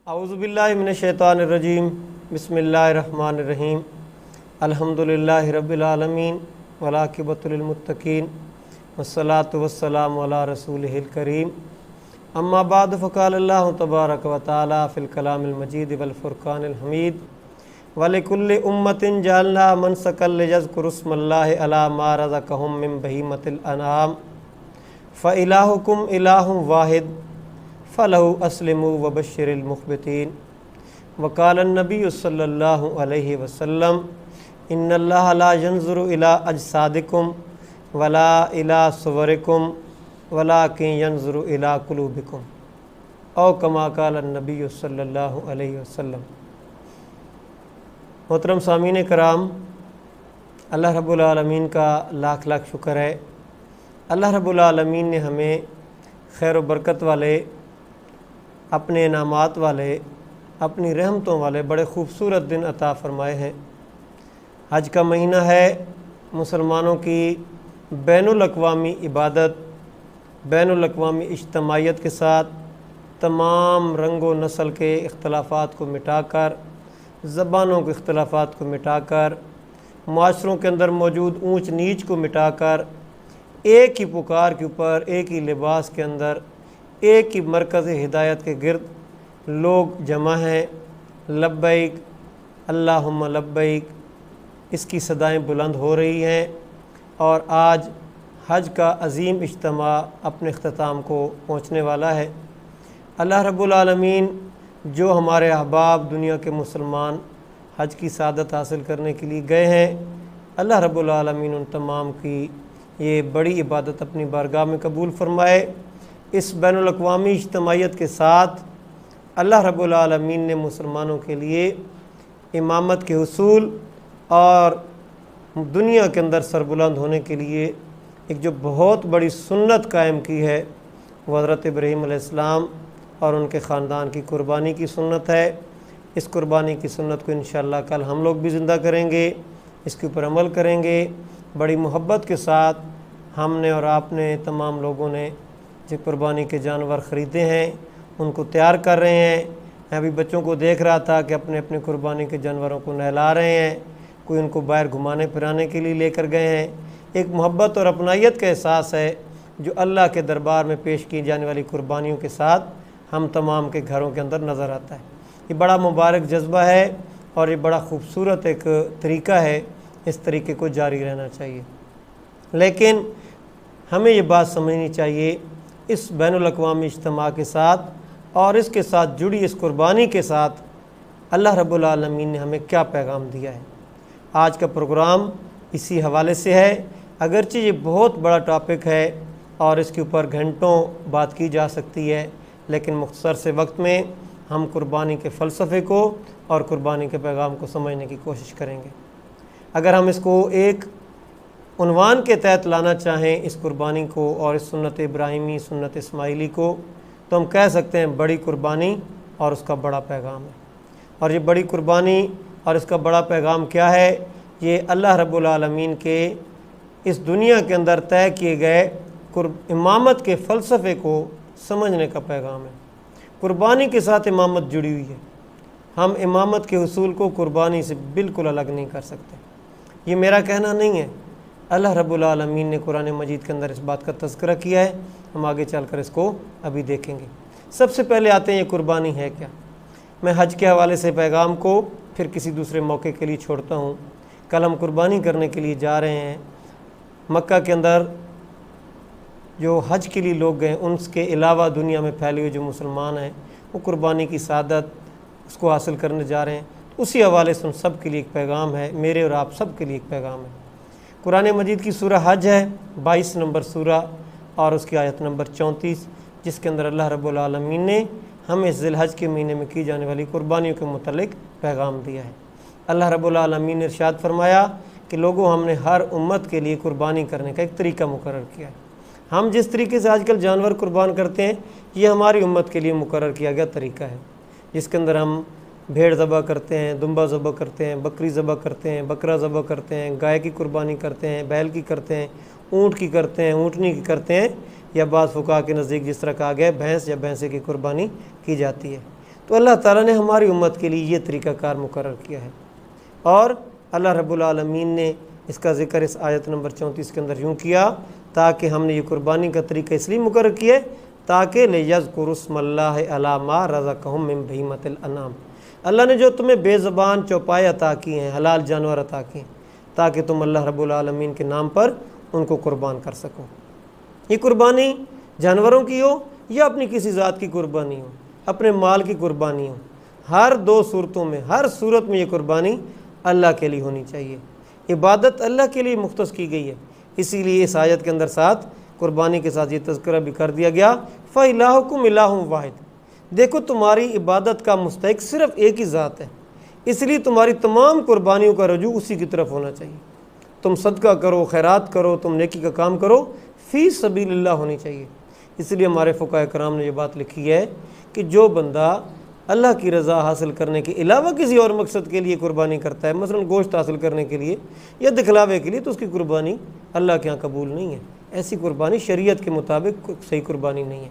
اعوذ باللہ من الشیطان الرجیم بسم اللہ الرحمن الرحیم الحمدللہ رب العالمین والعاقبۃ للمتقین والصلاۃ والسلام علی رسولہ الکریم اما بعد فقال اللہ تبارک و تعالی فی الکلام المجید والفرقان الحمید وَلِكُلِّ أُمَّةٍ جَعَلْنَا مَنْسَكًا لِيَذْكُرُوا اسْمَ اللَّهِ عَلَىٰ مَا رَزَقَهُم مِّن بَهِيمَةِ الْأَنْعَامِ فَإِلَٰهُكُمْ إِلَٰهٌ وَاحِدٌ فَلَهُ أَسْلِمُوا وَبَشِّرِ الْمُخْبِتِينَ وقال النبي صلی اللہ علیہ وسلم إِنَّ اللَّهَ لَا يَنْظُرُ إِلَىٰ أَجْسَادِكُمْ وَلَا إِلَىٰ صُوَرِكُمْ وَلَٰكِنْ يَنْظُرُ إِلَىٰ قُلُوبِكُمْ او کما قال النبی صلی اللہ علیہ وسلم۔ محترم سامعین کرام، اللہ رب العالمین کا لاکھ لاکھ شکر ہے۔ اللہ رب العالمین نے ہمیں خیر و برکت والے، اپنے انعامات والے، اپنی رحمتوں والے بڑے خوبصورت دن عطا فرمائے ہیں۔ حج کا مہینہ ہے، مسلمانوں کی بین الاقوامی عبادت، بین الاقوامی اجتماعیت کے ساتھ تمام رنگ و نسل کے اختلافات کو مٹا کر، زبانوں کے اختلافات کو مٹا کر، معاشروں کے اندر موجود اونچ نیچ کو مٹا کر، ایک ہی پکار کے اوپر، ایک ہی لباس کے اندر، ایک ہی مرکز ہدایت کے گرد لوگ جمع ہیں۔ لبیک اللہم لبیک، اس کی صدائیں بلند ہو رہی ہیں، اور آج حج کا عظیم اجتماع اپنے اختتام کو پہنچنے والا ہے۔ اللہ رب العالمین جو ہمارے احباب دنیا کے مسلمان حج کی سعادت حاصل کرنے کے لیے گئے ہیں، اللہ رب العالمین ان تمام کی یہ بڑی عبادت اپنی بارگاہ میں قبول فرمائے۔ اس بین الاقوامی اجتماعیت کے ساتھ اللہ رب العالمین نے مسلمانوں کے لیے امامت کے حصول اور دنیا کے اندر سربلند ہونے کے لیے ایک جو بہت بڑی سنت قائم کی ہے، وہ حضرت ابراہیم علیہ السلام اور ان کے خاندان کی قربانی کی سنت ہے۔ اس قربانی کی سنت کو انشاءاللہ کل ہم لوگ بھی زندہ کریں گے، اس کے اوپر عمل کریں گے۔ بڑی محبت کے ساتھ ہم نے اور آپ نے، تمام لوگوں نے جو قربانی کے جانور خریدے ہیں ان کو تیار کر رہے ہیں۔ میں ابھی بچوں کو دیکھ رہا تھا کہ اپنے اپنے قربانی کے جانوروں کو نہلا رہے ہیں، کوئی ان کو باہر گھمانے پھرانے کے لیے لے کر گئے ہیں۔ ایک محبت اور اپنائیت کا احساس ہے جو اللہ کے دربار میں پیش کی جانے والی قربانیوں کے ساتھ ہم تمام کے گھروں کے اندر نظر آتا ہے۔ یہ بڑا مبارک جذبہ ہے اور یہ بڑا خوبصورت ایک طریقہ ہے، اس طریقے کو جاری رہنا چاہیے۔ لیکن ہمیں یہ بات سمجھنی چاہیے، اس بین الاقوامی اجتماع کے ساتھ اور اس کے ساتھ جڑی اس قربانی کے ساتھ اللہ رب العالمین نے ہمیں کیا پیغام دیا ہے۔ آج کا پروگرام اسی حوالے سے ہے۔ اگرچہ یہ بہت بڑا ٹاپک ہے اور اس کے اوپر گھنٹوں بات کی جا سکتی ہے، لیکن مختصر سے وقت میں ہم قربانی کے فلسفے کو اور قربانی کے پیغام کو سمجھنے کی کوشش کریں گے۔ اگر ہم اس کو ایک عنوان کے تحت لانا چاہیں، اس قربانی کو اور اس سنت ابراہیمی، سنت اسماعیلی کو، تو ہم کہہ سکتے ہیں بڑی قربانی اور اس کا بڑا پیغام ہے۔ اور یہ بڑی قربانی اور اس کا بڑا پیغام کیا ہے؟ یہ اللہ رب العالمین کے اس دنیا کے اندر طے کیے گئے امامت کے فلسفے کو سمجھنے کا پیغام ہے۔ قربانی کے ساتھ امامت جڑی ہوئی ہے۔ ہم امامت کے حصول کو قربانی سے بالکل الگ نہیں کر سکتے۔ یہ میرا کہنا نہیں ہے، اللہ رب العالمین نے قرآن مجید کے اندر اس بات کا تذکرہ کیا ہے۔ ہم آگے چل کر اس کو ابھی دیکھیں گے۔ سب سے پہلے آتے ہیں یہ قربانی ہے کیا۔ میں حج کے حوالے سے پیغام کو پھر کسی دوسرے موقع کے لیے چھوڑتا ہوں۔ کل ہم قربانی کرنے کے لیے جا رہے ہیں۔ مکہ کے اندر جو حج کے لیے لوگ گئے، ان کے علاوہ دنیا میں پھیلے ہوئے جو مسلمان ہیں، وہ قربانی کی سعادت اس کو حاصل کرنے جا رہے ہیں۔ اسی حوالے سے ان سب کے لیے ایک پیغام ہے، میرے اور آپ سب کے لیے ایک پیغام ہے۔ قرآن مجید کی سورہ حج ہے، 22 نمبر سورہ، اور اس کی آیت نمبر 34، جس کے اندر اللہ رب العالمین نے ہمیں اس ذی الحج کے مہینے میں کی جانے والی قربانیوں کے متعلق پیغام دیا ہے۔ اللہ رب العالمین نے ارشاد فرمایا کہ لوگوں، ہم نے ہر امت کے لیے قربانی کرنے کا ایک طریقہ مقرر کیا ہے۔ ہم جس طریقے سے آج کل جانور قربان کرتے ہیں، یہ ہماری امت کے لیے مقرر کیا گیا طریقہ ہے، جس کے اندر ہم بھیڑ ذبح کرتے ہیں، دمبا ذبح کرتے ہیں، بکری ذبح کرتے ہیں، بکرا ذبح کرتے ہیں، گائے کی قربانی کرتے ہیں، بیل کی کرتے ہیں، اونٹ کی کرتے ہیں، اونٹنی کی کرتے ہیں، یا بعض فقہا کے نزدیک جس طرح کہا گیا ہے بھینس یا بھینسے کی قربانی کی جاتی ہے۔ تو اللہ تعالیٰ نے ہماری امت کے لیے یہ طریقہ کار مقرر کیا ہے، اور اللہ رب العالمین نے اس کا ذکر اس آیت نمبر 34 کے اندر یوں کیا، تاکہ ہم نے یہ قربانی کا طریقہ اس لیے مقرر کیا ہے تاکہ لِیَذْکُرُوا اسْمَ اللّٰہِ عَلَىٰ مَا رَزَقَهُم مِّن بَہِیمَةِ الْأَنْعَامِ، اللہ نے جو تمہیں بے زبان چوپائے عطا کیے ہیں، حلال جانور عطا کیے ہیں، تاکہ تم اللہ رب العالمین کے نام پر ان کو قربان کر سکو۔ یہ قربانی جانوروں کی ہو یا اپنی کسی ذات کی قربانی ہو، اپنے مال کی قربانی ہو، ہر دو صورتوں میں، ہر صورت میں یہ قربانی اللہ کے لیے ہونی چاہیے۔ عبادت اللہ کے لیے مختص کی گئی ہے، اسی لیے اس آیت کے اندر ساتھ قربانی کے ساتھ یہ تذکرہ بھی کر دیا گیا، فَإِلَٰهُكُمْ إِلَٰهٌ وَاحِدٌ، دیکھو تمہاری عبادت کا مستحق صرف ایک ہی ذات ہے، اس لیے تمہاری تمام قربانیوں کا رجوع اسی کی طرف ہونا چاہیے۔ تم صدقہ کرو، خیرات کرو، تم نیکی کا کام کرو، فی سبیل اللہ ہونی چاہیے۔ اس لیے ہمارے فقہاء کرام نے یہ بات لکھی ہے کہ جو بندہ اللہ کی رضا حاصل کرنے کے علاوہ کسی اور مقصد کے لیے قربانی کرتا ہے، مثلا گوشت حاصل کرنے کے لیے یا دکھلاوے کے لیے، تو اس کی قربانی اللہ کے ہاں قبول نہیں ہے، ایسی قربانی شریعت کے مطابق صحیح قربانی نہیں ہے۔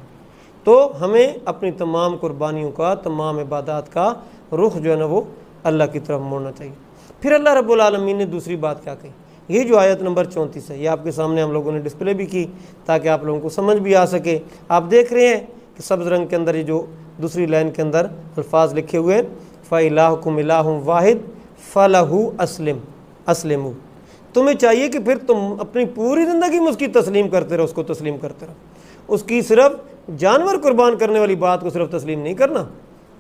تو ہمیں اپنی تمام قربانیوں کا، تمام عبادات کا رخ جو ہے نا وہ اللہ کی طرف موڑنا چاہیے۔ پھر اللہ رب العالمین نے دوسری بات کیا کہی، یہ جو آیت نمبر 34 ہے، یہ آپ کے سامنے ہم لوگوں نے ڈسپلے بھی کی تاکہ آپ لوگوں کو سمجھ بھی آ سکے۔ آپ دیکھ رہے ہیں کہ سبز رنگ کے اندر یہ جو دوسری لائن کے اندر الفاظ لکھے ہوئے ہیں، فَإِلَٰهُكُمْ إِلَٰهٌ وَاحِدٌ فَلَهُ أَسْلِمُوا، تمہیں چاہیے کہ پھر تم اپنی پوری زندگی میں اس کی تسلیم کرتے رہو، اس کو تسلیم کرتے رہو، اس کی صرف جانور قربان کرنے والی بات کو صرف تسلیم نہیں کرنا،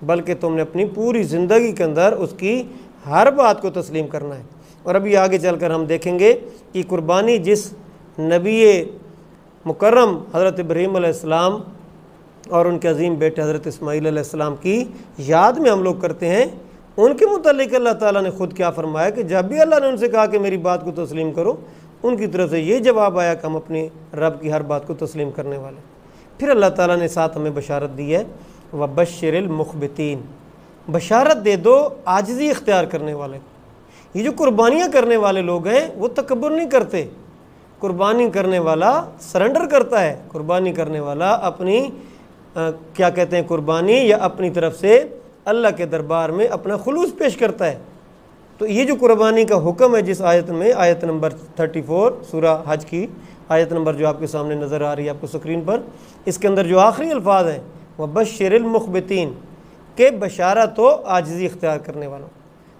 بلکہ تم نے اپنی پوری زندگی کے اندر اس کی ہر بات کو تسلیم کرنا ہے۔ اور ابھی آگے چل کر ہم دیکھیں گے کہ قربانی جس نبی مکرم حضرت ابراہیم علیہ السلام اور ان کے عظیم بیٹے حضرت اسماعیل علیہ السلام کی یاد میں ہم لوگ کرتے ہیں، ان کے متعلق اللہ تعالیٰ نے خود کیا فرمایا کہ جب بھی اللہ نے ان سے کہا کہ میری بات کو تسلیم کرو، ان کی طرف سے یہ جواب آیا کہ ہم اپنے رب کی ہر بات کو تسلیم کرنے والے۔ پھر اللہ تعالیٰ نے ساتھ ہمیں بشارت دی ہے، وَبَشِّرِ الْمُخْبِتِينَ، بشارت دے دو عاجزی اختیار کرنے والے۔ یہ جو قربانیاں کرنے والے لوگ ہیں وہ تکبر نہیں کرتے، قربانی کرنے والا سرنڈر کرتا ہے، قربانی کرنے والا اپنی کیا کہتے ہیں قربانی یا اپنی طرف سے اللہ کے دربار میں اپنا خلوص پیش کرتا ہے۔ تو یہ جو قربانی کا حکم ہے جس آیت میں، آیت نمبر 34 سورہ حج کی آیت نمبر جو آپ کے سامنے نظر آ رہی ہے آپ کو اسکرین پر، اس کے اندر جو آخری الفاظ ہیں وَبَشِّرِ الْمُخْبِتِينَ، کہ بشارت ہو عاجزی اختیار کرنے والوں۔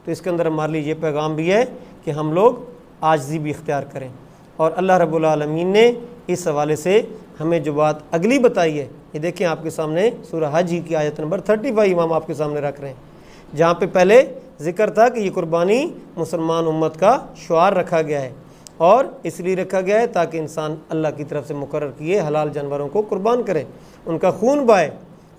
تو اس کے اندر ہمارے لیے یہ پیغام بھی ہے کہ ہم لوگ عاجزی بھی اختیار کریں، اور اللہ رب العالمین نے اس حوالے سے ہمیں جو بات اگلی بتائی ہے، یہ دیکھیں آپ کے سامنے سورہ حج کی آیت نمبر 35 ہم آپ کے سامنے رکھ رہے ہیں، جہاں پہ پہلے ذکر تھا کہ یہ قربانی مسلمان امت کا شعار رکھا گیا ہے، اور اس لیے رکھا گیا ہے تاکہ انسان اللہ کی طرف سے مقرر کیے حلال جانوروں کو قربان کرے، ان کا خون بہائے،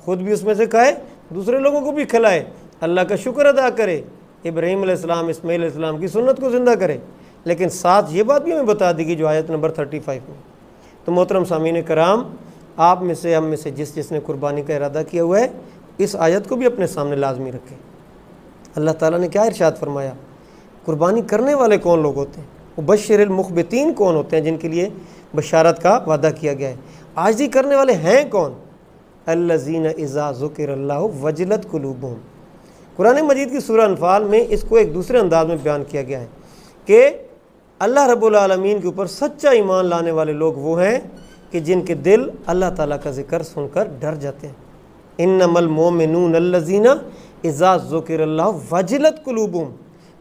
خود بھی اس میں سے کھائے، دوسرے لوگوں کو بھی کھلائے، اللہ کا شکر ادا کرے، ابراہیم علیہ السلام اسماعیل علیہ السلام کی سنت کو زندہ کرے۔ لیکن ساتھ یہ بات بھی ہمیں بتا دی گئی جو آیت نمبر 35 میں۔ تو محترم سامعین کرام، آپ میں سے ہم میں سے جس نے قربانی کا ارادہ کیا ہوا ہے، اس آیت کو بھی اپنے سامنے لازمی رکھیں۔ اللہ تعالیٰ نے کیا ارشاد فرمایا، قربانی کرنے والے کون لوگ ہوتے ہیں، مبشر المخبتین کون ہوتے ہیں جن کے لیے بشارت کا وعدہ کیا گیا ہے، عاجزی کرنے والے ہیں کون، الذین اذا ذکر اللہ وجلت قلوبہم۔ قرآن مجید کی سورہ انفال میں اس کو ایک دوسرے انداز میں بیان کیا گیا ہے کہ اللہ رب العالمین کے اوپر سچا ایمان لانے والے لوگ وہ ہیں کہ جن کے دل اللہ تعالیٰ کا ذکر سن کر ڈر جاتے ہیں۔ انما المؤمنون الذین اذا ذکر اللہ وجلت قلوبہم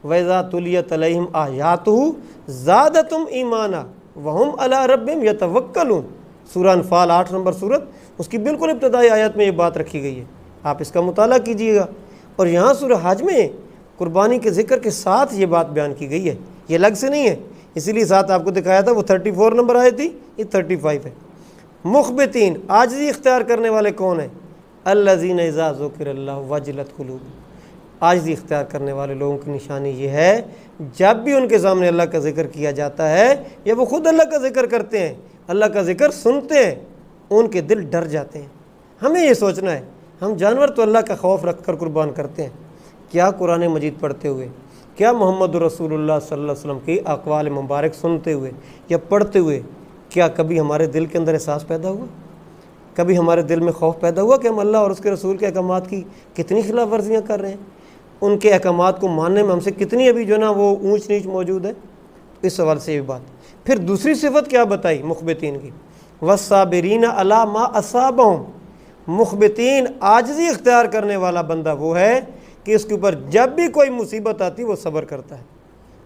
واذا تلیت علیہم آیاتہ زادتہم ایمانا وہم علی ربہم یتوکلون۔ سورہ انفال 8 نمبر سورت، اس کی بالکل ابتدائی آیت میں یہ بات رکھی گئی ہے، آپ اس کا مطالعہ کیجئے گا۔ اور یہاں سورہ حج میں قربانی کے ذکر کے ساتھ یہ بات بیان کی گئی ہے، یہ الگ سے نہیں ہے، اسی لیے ساتھ آپ کو دکھایا تھا وہ 34 نمبر آئی تھی، یہ 35 ہے۔ مخبتین، عاجزی اختیار کرنے والے کون ہیں، الذین اذا ذکر اللہ وجلت قلوبہم، عاجزی اختیار کرنے والے لوگوں کی نشانی یہ ہے جب بھی ان کے سامنے اللہ کا ذکر کیا جاتا ہے یا وہ خود اللہ کا ذکر کرتے ہیں، اللہ کا ذکر سنتے ہیں، ان کے دل ڈر جاتے ہیں۔ ہمیں یہ سوچنا ہے، ہم جانور تو اللہ کا خوف رکھ کر قربان کرتے ہیں، کیا قرآن مجید پڑھتے ہوئے، کیا محمد رسول اللہ صلی اللہ علیہ وسلم کی اقوال مبارک سنتے ہوئے یا پڑھتے ہوئے کیا کبھی ہمارے دل کے اندر احساس پیدا ہوا؟ کبھی ہمارے دل میں خوف پیدا ہوا کہ ہم اللہ اور اس کے رسول کے احکامات کی کتنی خلاف ورزیاں کر رہے ہیں؟ ان کے احکامات کو ماننے میں ہم سے کتنی ابھی جو ہے نا وہ اونچ نیچ موجود ہے؟ اس سوال سے یہ بات. پھر دوسری صفت کیا بتائی مخبتین کی؟ والصابرین علی ما اصابہم. مخبتین عاجزی اختیار کرنے والا بندہ وہ ہے کہ اس کے اوپر جب بھی کوئی مصیبت آتی وہ صبر کرتا ہے.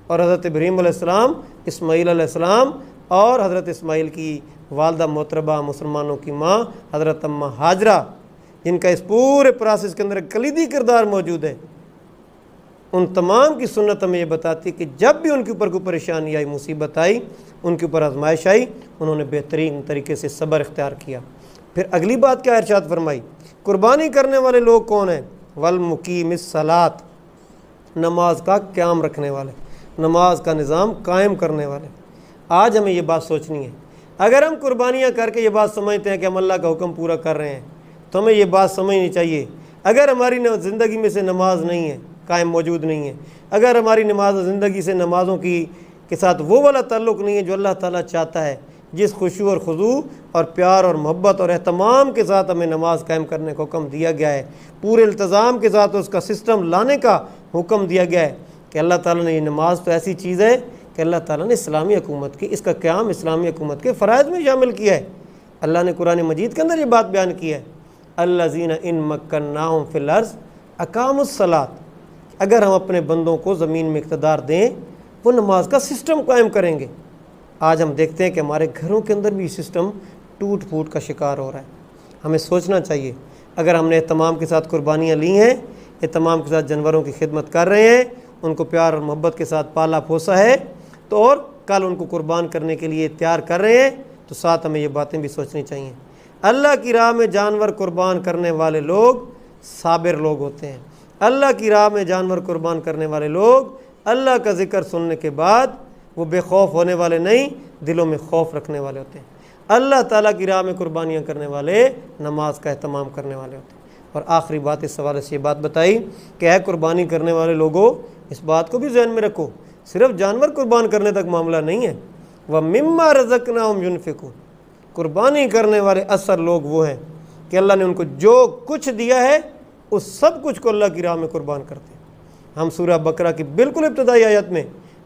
اور حضرت ابراہیم علیہ السلام، اسماعیل علیہ السلام اور حضرت اسماعیل کی والدہ محترمہ مسلمانوں کی ماں حضرت اماں ہاجرہ، جن کا اس پورے پروسیس کے اندر ایک کلیدی کردار موجود ہے، ان تمام کی سنت ہمیں یہ بتاتی کہ جب بھی ان کے اوپر کوئی پریشانی آئی، مصیبت آئی، ان کے اوپر آزمائش آئی، انہوں نے بہترین طریقے سے صبر اختیار کیا. پھر اگلی بات کیا ارشاد فرمائی؟ قربانی کرنے والے لوگ کون ہیں؟ والمقیم الصلاۃ. نماز کا قیام رکھنے والے، نماز کا نظام قائم کرنے والے. آج ہمیں یہ بات سوچنی ہے. اگر ہم قربانیاں کر کے یہ بات سمجھتے ہیں کہ ہم اللہ کا حکم پورا کر رہے ہیں تو ہمیں یہ بات سمجھنی چاہیے اگر ہماری زندگی میں سے نماز نہیں ہے، قائم موجود نہیں ہے، اگر ہماری نماز زندگی سے نمازوں کے ساتھ وہ والا تعلق نہیں ہے جو اللہ تعالیٰ چاہتا ہے، جس خشوع اور خضوع اور پیار اور محبت اور اہتمام کے ساتھ ہمیں نماز قائم کرنے کا حکم دیا گیا ہے، پورے التزام کے ساتھ اس کا سسٹم لانے کا حکم دیا گیا ہے کہ اللہ تعالیٰ نے یہ نماز تو ایسی چیز ہے کہ اللہ تعالیٰ نے اسلامی حکومت کی، اس کا قیام اسلامی حکومت کے فرائض میں شامل کیا ہے. اللہ نے قرآن مجید کے اندر یہ بات بیان کی ہے، الذین ان مکناہم فی الارض اقاموا الصلاۃ. اگر ہم اپنے بندوں کو زمین میں اقتدار دیں وہ نماز کا سسٹم قائم کریں گے. آج ہم دیکھتے ہیں کہ ہمارے گھروں کے اندر بھی سسٹم ٹوٹ پھوٹ کا شکار ہو رہا ہے. ہمیں سوچنا چاہیے اگر ہم نے اہتمام کے ساتھ قربانیاں لی ہیں، اہتمام کے ساتھ جانوروں کی خدمت کر رہے ہیں، ان کو پیار اور محبت کے ساتھ پالا پوسا ہے تو اور کل ان کو قربان کرنے کے لیے تیار کر رہے ہیں تو ساتھ ہمیں یہ باتیں بھی سوچنی چاہیے. اللہ کی راہ میں جانور قربان کرنے والے لوگ صابر لوگ ہوتے ہیں. اللہ کی راہ میں جانور قربان کرنے والے لوگ اللہ کا ذکر سننے کے بعد وہ بے خوف ہونے والے نہیں، دلوں میں خوف رکھنے والے ہوتے ہیں. اللہ تعالیٰ کی راہ میں قربانیاں کرنے والے نماز کا اہتمام کرنے والے ہوتے ہیں. اور آخری بات اس حوالے سے یہ بات بتائی کہ اے قربانی کرنے والے لوگوں، اس بات کو بھی ذہن میں رکھو، صرف جانور قربان کرنے تک معاملہ نہیں ہے. وَمِمَّا رَزَقْنَاهُمْ يُنْفِقُونَ. قربانی کرنے والے اثر لوگ وہ ہیں کہ اللہ نے ان کو جو کچھ دیا ہے اس سب کچھ کو اللہ کی راہ میں قربان کرتے ہیں. ہم سورہ بقرہ کی بالکل ابتدائی آیت میں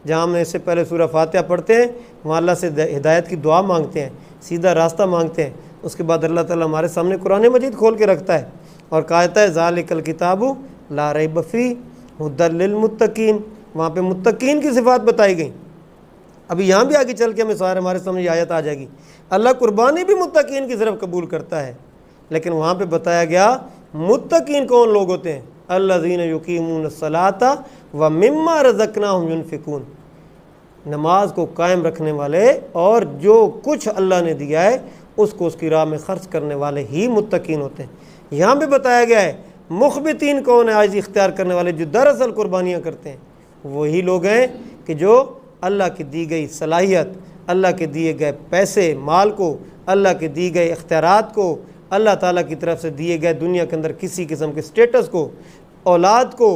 جہاں ہم اس سے پہلے سورہ فاتحہ پڑھتے ہیں وہاں اللہ سے ہدایت کی دعا مانگتے ہیں، سیدھا راستہ مانگتے ہیں. اس کے بعد اللہ تعالیٰ ہمارے سامنے قرآن مجید کھول کے رکھتا ہے اور کہتا ہے ذالک الکتاب لا ریب فیہ ھدی للمتقین. وہاں پہ متقین کی صفات بتائی گئیں. ابھی یہاں بھی آگے چل کے ہمارے سامنے یہ آیت آ جائے گی. اللہ قربانی بھی متقین کی طرف قبول کرتا ہے، لیکن وہاں پہ بتایا گیا متقین کون لوگ ہوتے ہیں؟ الذین یقیمون الصلاۃ ومما رزقناہم ینفقون. نماز کو قائم رکھنے والے اور جو کچھ اللہ نے دیا ہے اس کو اس کی راہ میں خرچ کرنے والے ہی متقین ہوتے ہیں. یہاں پہ بتایا گیا ہے مخبتین کون ہے؟ عاجزی اختیار کرنے والے جو دراصل قربانیاں کرتے ہیں وہی لوگ ہیں کہ جو اللہ کی دی گئی صلاحیت، اللہ کے دیے گئے پیسے مال کو، اللہ کے دیے گئے اختیارات کو، اللہ تعالیٰ کی طرف سے دیے گئے دنیا کے اندر کسی قسم کے سٹیٹس کو، اولاد کو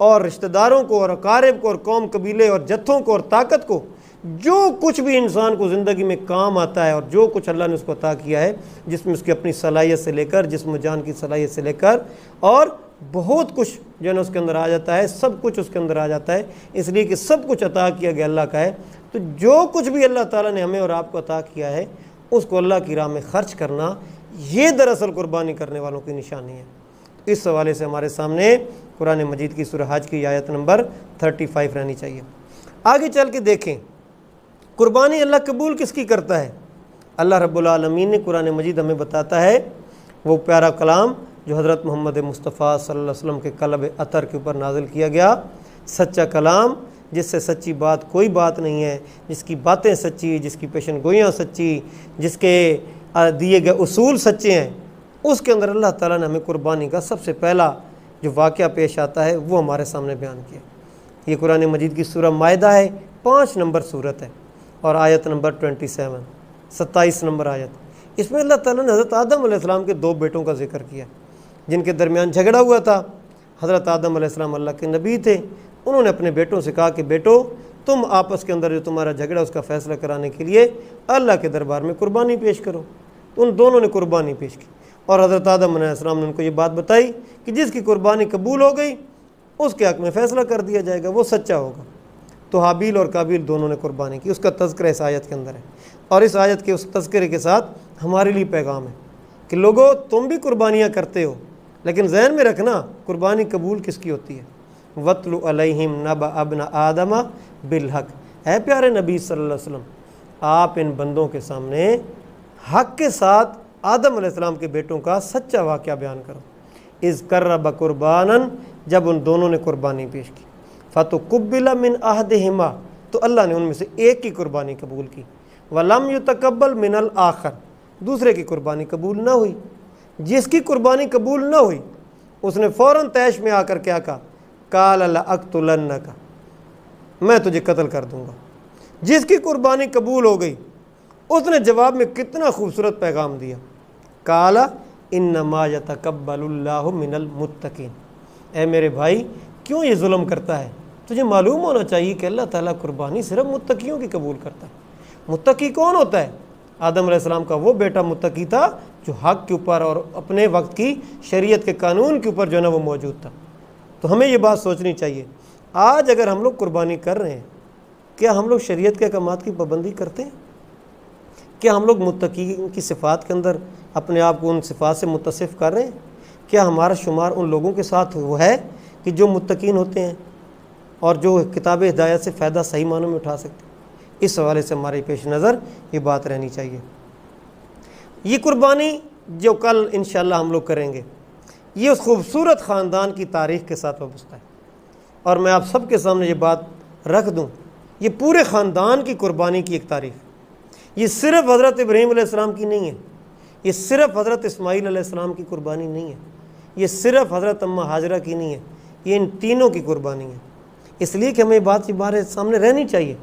اور رشتہ داروں کو اور اقارب کو اور قوم قبیلے اور جتھوں کو اور طاقت کو، جو کچھ بھی انسان کو زندگی میں کام آتا ہے اور جو کچھ اللہ نے اس کو عطا کیا ہے، جس میں اس کی اپنی صلاحیت سے لے کر جسم و جان کی صلاحیت سے لے کر اور بہت کچھ جو ہے نا اس کے اندر آ جاتا ہے، سب کچھ اس کے اندر آ جاتا ہے، اس لیے کہ سب کچھ عطا کیا گیا اللہ کا ہے. تو جو کچھ بھی اللہ تعالیٰ نے ہمیں اور آپ کو عطا کیا ہے اس کو اللہ کی راہ میں خرچ کرنا، یہ دراصل قربانی کرنے والوں کی نشانی ہے. اس حوالے سے ہمارے سامنے قرآن مجید کی سورہ حج کی آیت نمبر 35 رہنی چاہیے. آگے چل کے دیکھیں قربانی اللہ قبول کس کی کرتا ہے. اللہ رب العالمین نے قرآن مجید ہمیں بتاتا ہے وہ پیارا کلام جو حضرت محمد مصطفیٰ صلی اللہ علیہ وسلم کے قلب اطہر کے اوپر نازل کیا گیا، سچا کلام جس سے سچی بات کوئی بات نہیں ہے، جس کی باتیں سچی، جس کی پیشن گوئیاں سچی، جس کے دیے گئے اصول سچے ہیں. اس کے اندر اللہ تعالیٰ نے ہمیں قربانی کا سب سے پہلا جو واقعہ پیش آتا ہے وہ ہمارے سامنے بیان کیا. یہ قرآن مجید کی سورہ مائدہ ہے، 5 نمبر سورت ہے اور آیت نمبر 27 نمبر آیت. اس میں اللہ تعالیٰ نے حضرت آدم علیہ السلام کے 2 بیٹوں کا ذکر کیا جن کے درمیان جھگڑا ہوا تھا. حضرت آدم علیہ السلام اللہ کے نبی تھے. انہوں نے اپنے بیٹوں سے کہا کہ بیٹو تم آپس کے اندر جو تمہارا جھگڑا اس کا فیصلہ کرانے کے لیے اللہ کے دربار میں قربانی پیش کرو. تو تو ان دونوں نے قربانی پیش کی، اور حضرت آدم علیہ السلام نے ان کو یہ بات بتائی کہ جس کی قربانی قبول ہو گئی اس کے حق میں فیصلہ کر دیا جائے گا، وہ سچا ہوگا۔ تو حابیل اور قابیل دونوں نے قربانی کی، اس کا تذکرہ اس آیت کے اندر ہے، اور اس آیت کے اس تذکرے کے ساتھ ہمارے لیے پیغام ہے کہ لوگوں تم بھی قربانیاں کرتے ہو، لیکن ذہن میں رکھنا قربانی قبول کس کی ہوتی ہے۔ وَاتْلُ عَلَيْهِمْ نَبَأَ ابْنَ آدَمَ بِالْحَقِّ، اے پیارے نبی صلی اللہ علیہ وسلم آپ ان بندوں کے سامنے حق کے ساتھ آدم علیہ السلام کے بیٹوں کا سچا واقعہ بیان کرو۔ اِذْ قَرَّبَ قُرْبَانًا، جب ان دونوں نے قربانی پیش کی، فَتُقُبِّلَ مِنْ أَحَدِهِمَا، تو اللہ نے ان میں سے ایک کی قربانی قبول کی، وَلَمْ يُتَقَبَّلْ مِنَ الْآخَرِ، دوسرے کی قربانی قبول نہ ہوئی۔ جس کی قربانی قبول نہ ہوئی اس نے فوراً طیش میں آ کر کیا کہا، قَالَ لَأَقْتُلَنَّكَ، میں تجھے قتل کر دوں گا۔ جس کی قربانی قبول ہو گئی اس نے جواب میں کتنا خوبصورت پیغام دیا، قَالَ إِنَّمَا يَتَقَبَّلُ اللَّهُ مِنَ الْمُتَّقِينَ، اے میرے بھائی کیوں یہ ظلم کرتا ہے، تجھے معلوم ہونا چاہیے کہ اللہ تعالیٰ قربانی صرف متقیوں کی قبول کرتا ہے۔ متقی کون ہوتا ہے؟ آدم علیہ السلام کا وہ بیٹا متقی تھا جو حق کے اوپر اور اپنے وقت کی شریعت کے قانون کے اوپر جو ہے نا وہ موجود تھا۔ تو ہمیں یہ بات سوچنی چاہیے، آج اگر ہم لوگ قربانی کر رہے ہیں، کیا ہم لوگ شریعت کے احکامات کی پابندی کرتے ہیں؟ کیا ہم لوگ متقی کی صفات کے اندر اپنے آپ کو ان صفات سے متصف کر رہے ہیں؟ کیا ہمارا شمار ان لوگوں کے ساتھ وہ ہے کہ جو متقین ہوتے ہیں اور جو کتاب ہدایت سے فائدہ صحیح معنوں میں اٹھا سکتے ہیں؟ اس حوالے سے ہمارے پیش نظر یہ بات رہنی چاہیے۔ یہ قربانی جو کل انشاءاللہ ہم لوگ کریں گے، یہ اس خوبصورت خاندان کی تاریخ کے ساتھ وابستہ ہے، اور میں آپ سب کے سامنے یہ بات رکھ دوں، یہ پورے خاندان کی قربانی کی ایک تاریخ، یہ صرف حضرت ابراہیم علیہ السلام کی نہیں ہے، یہ صرف حضرت اسماعیل علیہ السلام کی قربانی نہیں ہے، یہ صرف حضرت اماں ہاجرہ کی نہیں ہے، یہ ان تینوں کی قربانی ہے۔ اس لیے کہ ہمیں یہ بات ہمارے سامنے رہنی چاہیے۔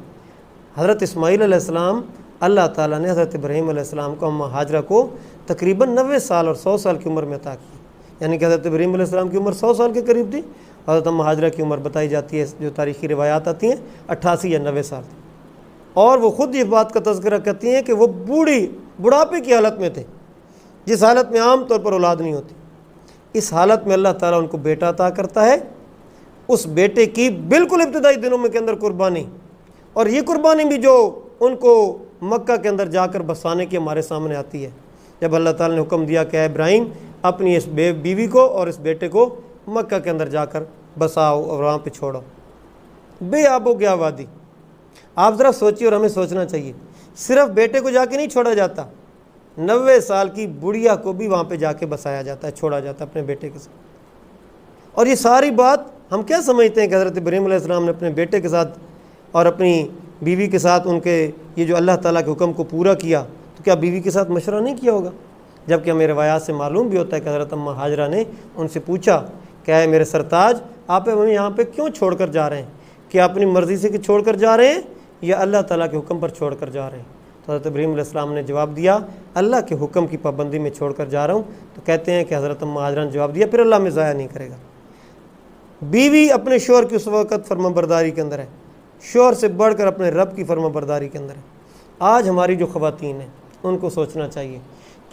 حضرت اسماعیل علیہ السلام، اللہ تعالیٰ نے حضرت ابراہیم علیہ السلام کو، اماں ہاجرہ کو تقریباً 90 سال اور 100 سال کی عمر میں عطا کی، یعنی کہ حضرت ابراہیم علیہ السلام کی عمر 100 سال کے قریب تھی، حضرت اماں ہاجرہ کی عمر بتائی جاتی ہے جو تاریخی روایات آتی ہیں 88 یا 90 سال تھی، اور وہ خود یہ بات کا تذکرہ کرتی ہیں کہ وہ بڑھاپے کی حالت میں تھے، جس حالت میں عام طور پر اولاد نہیں ہوتی۔ اس حالت میں اللہ تعالیٰ ان کو بیٹا عطا کرتا ہے، اس بیٹے کی بالکل ابتدائی دنوں میں کے اندر قربانی، اور یہ قربانی بھی جو ان کو مکہ کے اندر جا کر بسانے کی ہمارے سامنے آتی ہے، جب اللہ تعالیٰ نے حکم دیا کہ اے ابراہیم اپنی اس بیوی کو اور اس بیٹے کو مکہ کے اندر جا کر بساؤ اور وہاں پہ چھوڑو، بے آب و گیا وادی۔ آپ ذرا سوچیے، اور ہمیں سوچنا چاہیے، صرف بیٹے کو جا کے نہیں چھوڑا جاتا، 90 سال کی بڑھیا کو بھی وہاں پہ جا کے بسایا جاتا ہے، چھوڑا جاتا ہے اپنے بیٹے کے ساتھ۔ اور یہ ساری بات ہم کیا سمجھتے ہیں کہ حضرت ابراہیم علیہ السلام نے اپنے بیٹے کے ساتھ اور اپنی بیوی کے ساتھ ان کے یہ جو اللہ تعالیٰ کے حکم کو پورا کیا، تو کیا بیوی کے ساتھ مشورہ نہیں کیا ہوگا؟ جبکہ ہمیں روایات سے معلوم بھی ہوتا ہے کہ حضرت اماں ہاجرہ نے ان سے پوچھا کہ اے میرے سرتاج، آپ ہمیں یہاں پہ کیوں چھوڑ کر جا رہے ہیں؟ کیا اپنی مرضی سے کہ چھوڑ کر جا رہے ہیں یا اللہ تعالیٰ کے حکم پر چھوڑ کر جا رہے ہیں؟ تو حضرت ابراہیم علیہ السلام نے جواب دیا، اللہ کے حکم کی پابندی میں چھوڑ کر جا رہا ہوں۔ تو کہتے ہیں کہ حضرت اماں ہاجرہ نے جواب دیا، پھر اللہ میں ضائع نہیں کرے گا۔ بیوی اپنے شوہر کی اس وقت فرما برداری کے اندر ہے، شوہر سے بڑھ کر اپنے رب کی فرما برداری کے اندر ہے۔ آج ہماری جو خواتین ہیں ان کو سوچنا چاہیے،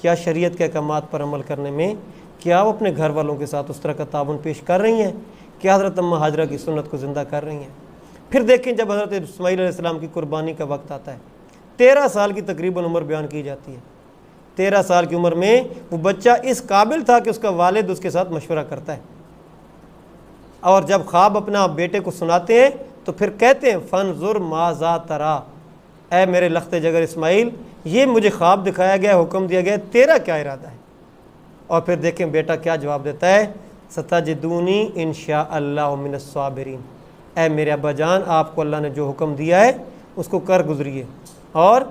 کیا شریعت کے احکامات پر عمل کرنے میں کیا وہ اپنے گھر والوں کے ساتھ اس طرح کا تعاون پیش کر رہی ہیں؟ کیا حضرت اماں ہاجرہ کی سنت کو زندہ کر رہی ہیں؟ پھر دیکھیں جب حضرت اسماعیل علیہ السلام کی قربانی کا وقت آتا ہے، 13 سال کی تقریباً عمر بیان کی جاتی ہے۔ 13 سال کی عمر میں وہ بچہ اس قابل تھا کہ اس کا والد اس کے ساتھ مشورہ کرتا ہے، اور جب خواب اپنا بیٹے کو سناتے ہیں تو پھر کہتے ہیں فانظر ماذا ترا، اے میرے لخت جگر اسماعیل، یہ مجھے خواب دکھایا گیا، حکم دیا گیا، تیرا کیا ارادہ ہے؟ اور پھر دیکھیں بیٹا کیا جواب دیتا ہے، ستجدونی انشاء اللہ من الصابرین، اے میرے ابا جان آپ کو اللہ نے جو حکم دیا ہے اس کو کر گزریے، اور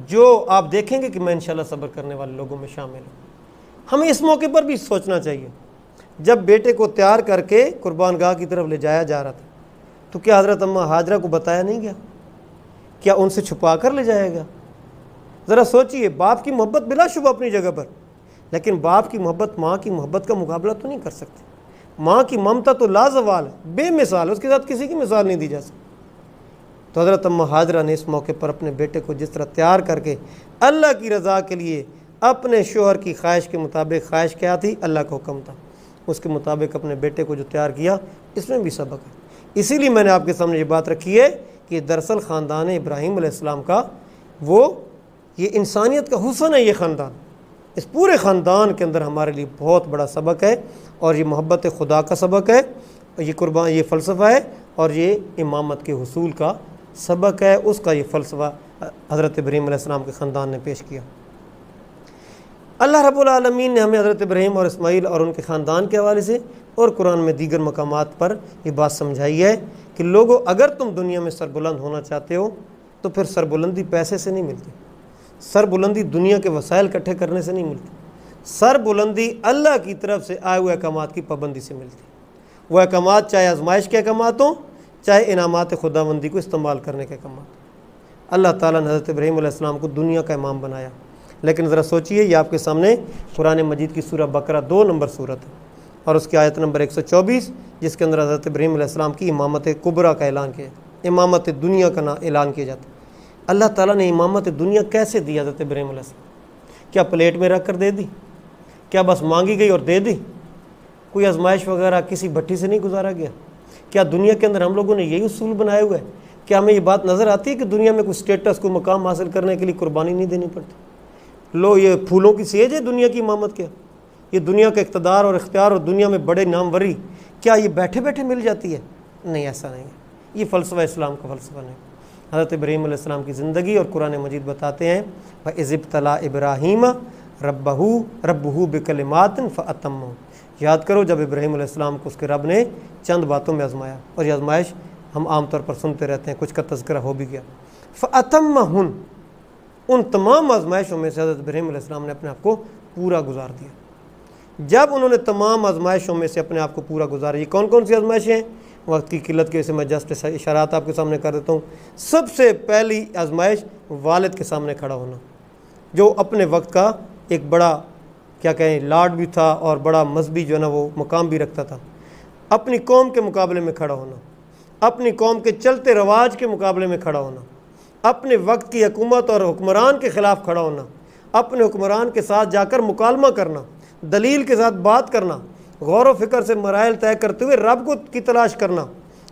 جو آپ دیکھیں گے کہ میں انشاءاللہ صبر کرنے والے لوگوں میں شامل ہوں۔ ہمیں اس موقع پر بھی سوچنا چاہیے، جب بیٹے کو تیار کر کے قربان گاہ کی طرف لے جایا جا رہا تھا تو کیا حضرت اماں ہاجرہ کو بتایا نہیں گیا؟ کیا ان سے چھپا کر لے جایا گیا؟ ذرا سوچئے، باپ کی محبت بلا شبہ اپنی جگہ پر، لیکن باپ کی محبت ماں کی محبت کا مقابلہ تو نہیں کر سکتی۔ ماں کی ممتا تو لازوال ہے، بے مثال ہے، اس کے ساتھ کسی کی مثال نہیں دی جا سکتی۔ تو حضرت اماں ہاجرہ نے اس موقع پر اپنے بیٹے کو جس طرح تیار کر کے اللہ کی رضا کے لیے اپنے شوہر کی خواہش کے مطابق، خواہش کیا تھی؟ اللہ کا حکم تھا، اس کے مطابق اپنے بیٹے کو جو تیار کیا، اس میں بھی سبق ہے۔ اسی لیے میں نے آپ کے سامنے یہ بات رکھی ہے کہ دراصل خاندان ابراہیم علیہ السلام کا یہ انسانیت کا حسن ہے، یہ خاندان، اس پورے خاندان کے اندر ہمارے لیے بہت بڑا سبق ہے، اور یہ محبت خدا کا سبق ہے، یہ فلسفہ ہے، اور یہ امامت کے حصول کا سبق ہے، اس کا یہ فلسفہ حضرت ابراہیم علیہ السلام کے خاندان نے پیش کیا۔ اللہ رب العالمین نے ہمیں حضرت ابراہیم اور اسماعیل اور ان کے خاندان کے حوالے سے اور قرآن میں دیگر مقامات پر یہ بات سمجھائی ہے کہ لوگوں، اگر تم دنیا میں سربلند ہونا چاہتے ہو تو پھر سربلندی پیسے سے نہیں ملتی، سربلندی دنیا کے وسائل اکٹھے کرنے سے نہیں ملتی، سربلندی اللہ کی طرف سے آئے ہوئے احکامات کی پابندی سے ملتی۔ وہ احکامات چاہے آزمائش کے احکامات ہوں، چاہے انعامات خداوندی کو استعمال کرنے کے احکامات۔ اللہ تعالیٰ نے حضرت ابراہیم علیہ السلام کو دنیا کا امام بنایا، لیکن ذرا سوچئے، یہ آپ کے سامنے قرآن مجید کی سورہ بقرہ 2 نمبر سورت ہے، اور اس کی آیت نمبر 124، جس کے اندر حضرت ابراہیم علیہ السلام کی امامت کبریٰ کا اعلان کیا، امامت دنیا کا اعلان کیا جاتا ہے۔ اللہ تعالیٰ نے امامت دنیا کیسے دی حضرت ابراہیم علیہ السلام؟ کیا پلیٹ میں رکھ کر دے دی؟ کیا بس مانگی گئی اور دے دی؟ کوئی آزمائش وغیرہ کسی بھٹی سے نہیں گزارا گیا؟ کیا دنیا کے اندر ہم لوگوں نے یہی اصول بنائے ہوئے ہیں؟ کیا ہمیں یہ بات نظر آتی ہے کہ دنیا میں کوئی اسٹیٹس، کوئی مقام حاصل کرنے کے لیے قربانی نہیں دینی پڑتی؟ یہ پھولوں کی سیج ہے دنیا کی امامت؟ کیا یہ دنیا کا اقتدار اور اختیار اور دنیا میں بڑے ناموری، کیا یہ بیٹھے بیٹھے مل جاتی ہے؟ نہیں، ایسا نہیں ہے، یہ فلسفہ اسلام کا فلسفہ نہیں۔ حضرت ابراہیم علیہ السلام کی زندگی اور قرآن مجید بتاتے ہیں وَإِذِ ابْتَلَىٰ إِبْرَاهِيمَ رَبَّهُ بِكَلِمَاتٍ فَأَتَمَّهُ۔ یاد کرو جب ابراہیم علیہ السلام کو اس کے رب نے چند باتوں میں آزمایا، اور یہ آزمائش ہم عام طور پر سنتے رہتے ہیں، کچھ کا تذکرہ ہو بھی گیا۔ فَأَتَمَّهُنْ، ان تمام آزمائشوں میں سے حضرت ابراہیم علیہ السلام نے اپنے آپ کو پورا گزار دیا۔ جب انہوں نے تمام آزمائشوں میں سے اپنے آپ کو پورا گزارا، یہ کون کون سی آزمائشیں ہیں؟ وقت کی قلت کی وجہ سے میں جسٹ اشارات آپ کے سامنے کر دیتا ہوں۔ سب سے پہلی آزمائش والد کے سامنے کھڑا ہونا، جو اپنے وقت کا ایک بڑا کیا کہیں لاڈ بھی تھا اور بڑا مذہبی جو ہے نا وہ مقام بھی رکھتا تھا۔ اپنی قوم کے مقابلے میں کھڑا ہونا، اپنی قوم کے چلتے رواج کے مقابلے میں کھڑا ہونا، اپنے وقت کی حکومت اور حکمران کے خلاف کھڑا ہونا، اپنے حکمران کے ساتھ جا کر مکالمہ کرنا، دلیل کے ساتھ بات کرنا، غور و فکر سے مراحل طے کرتے ہوئے رب کی تلاش کرنا،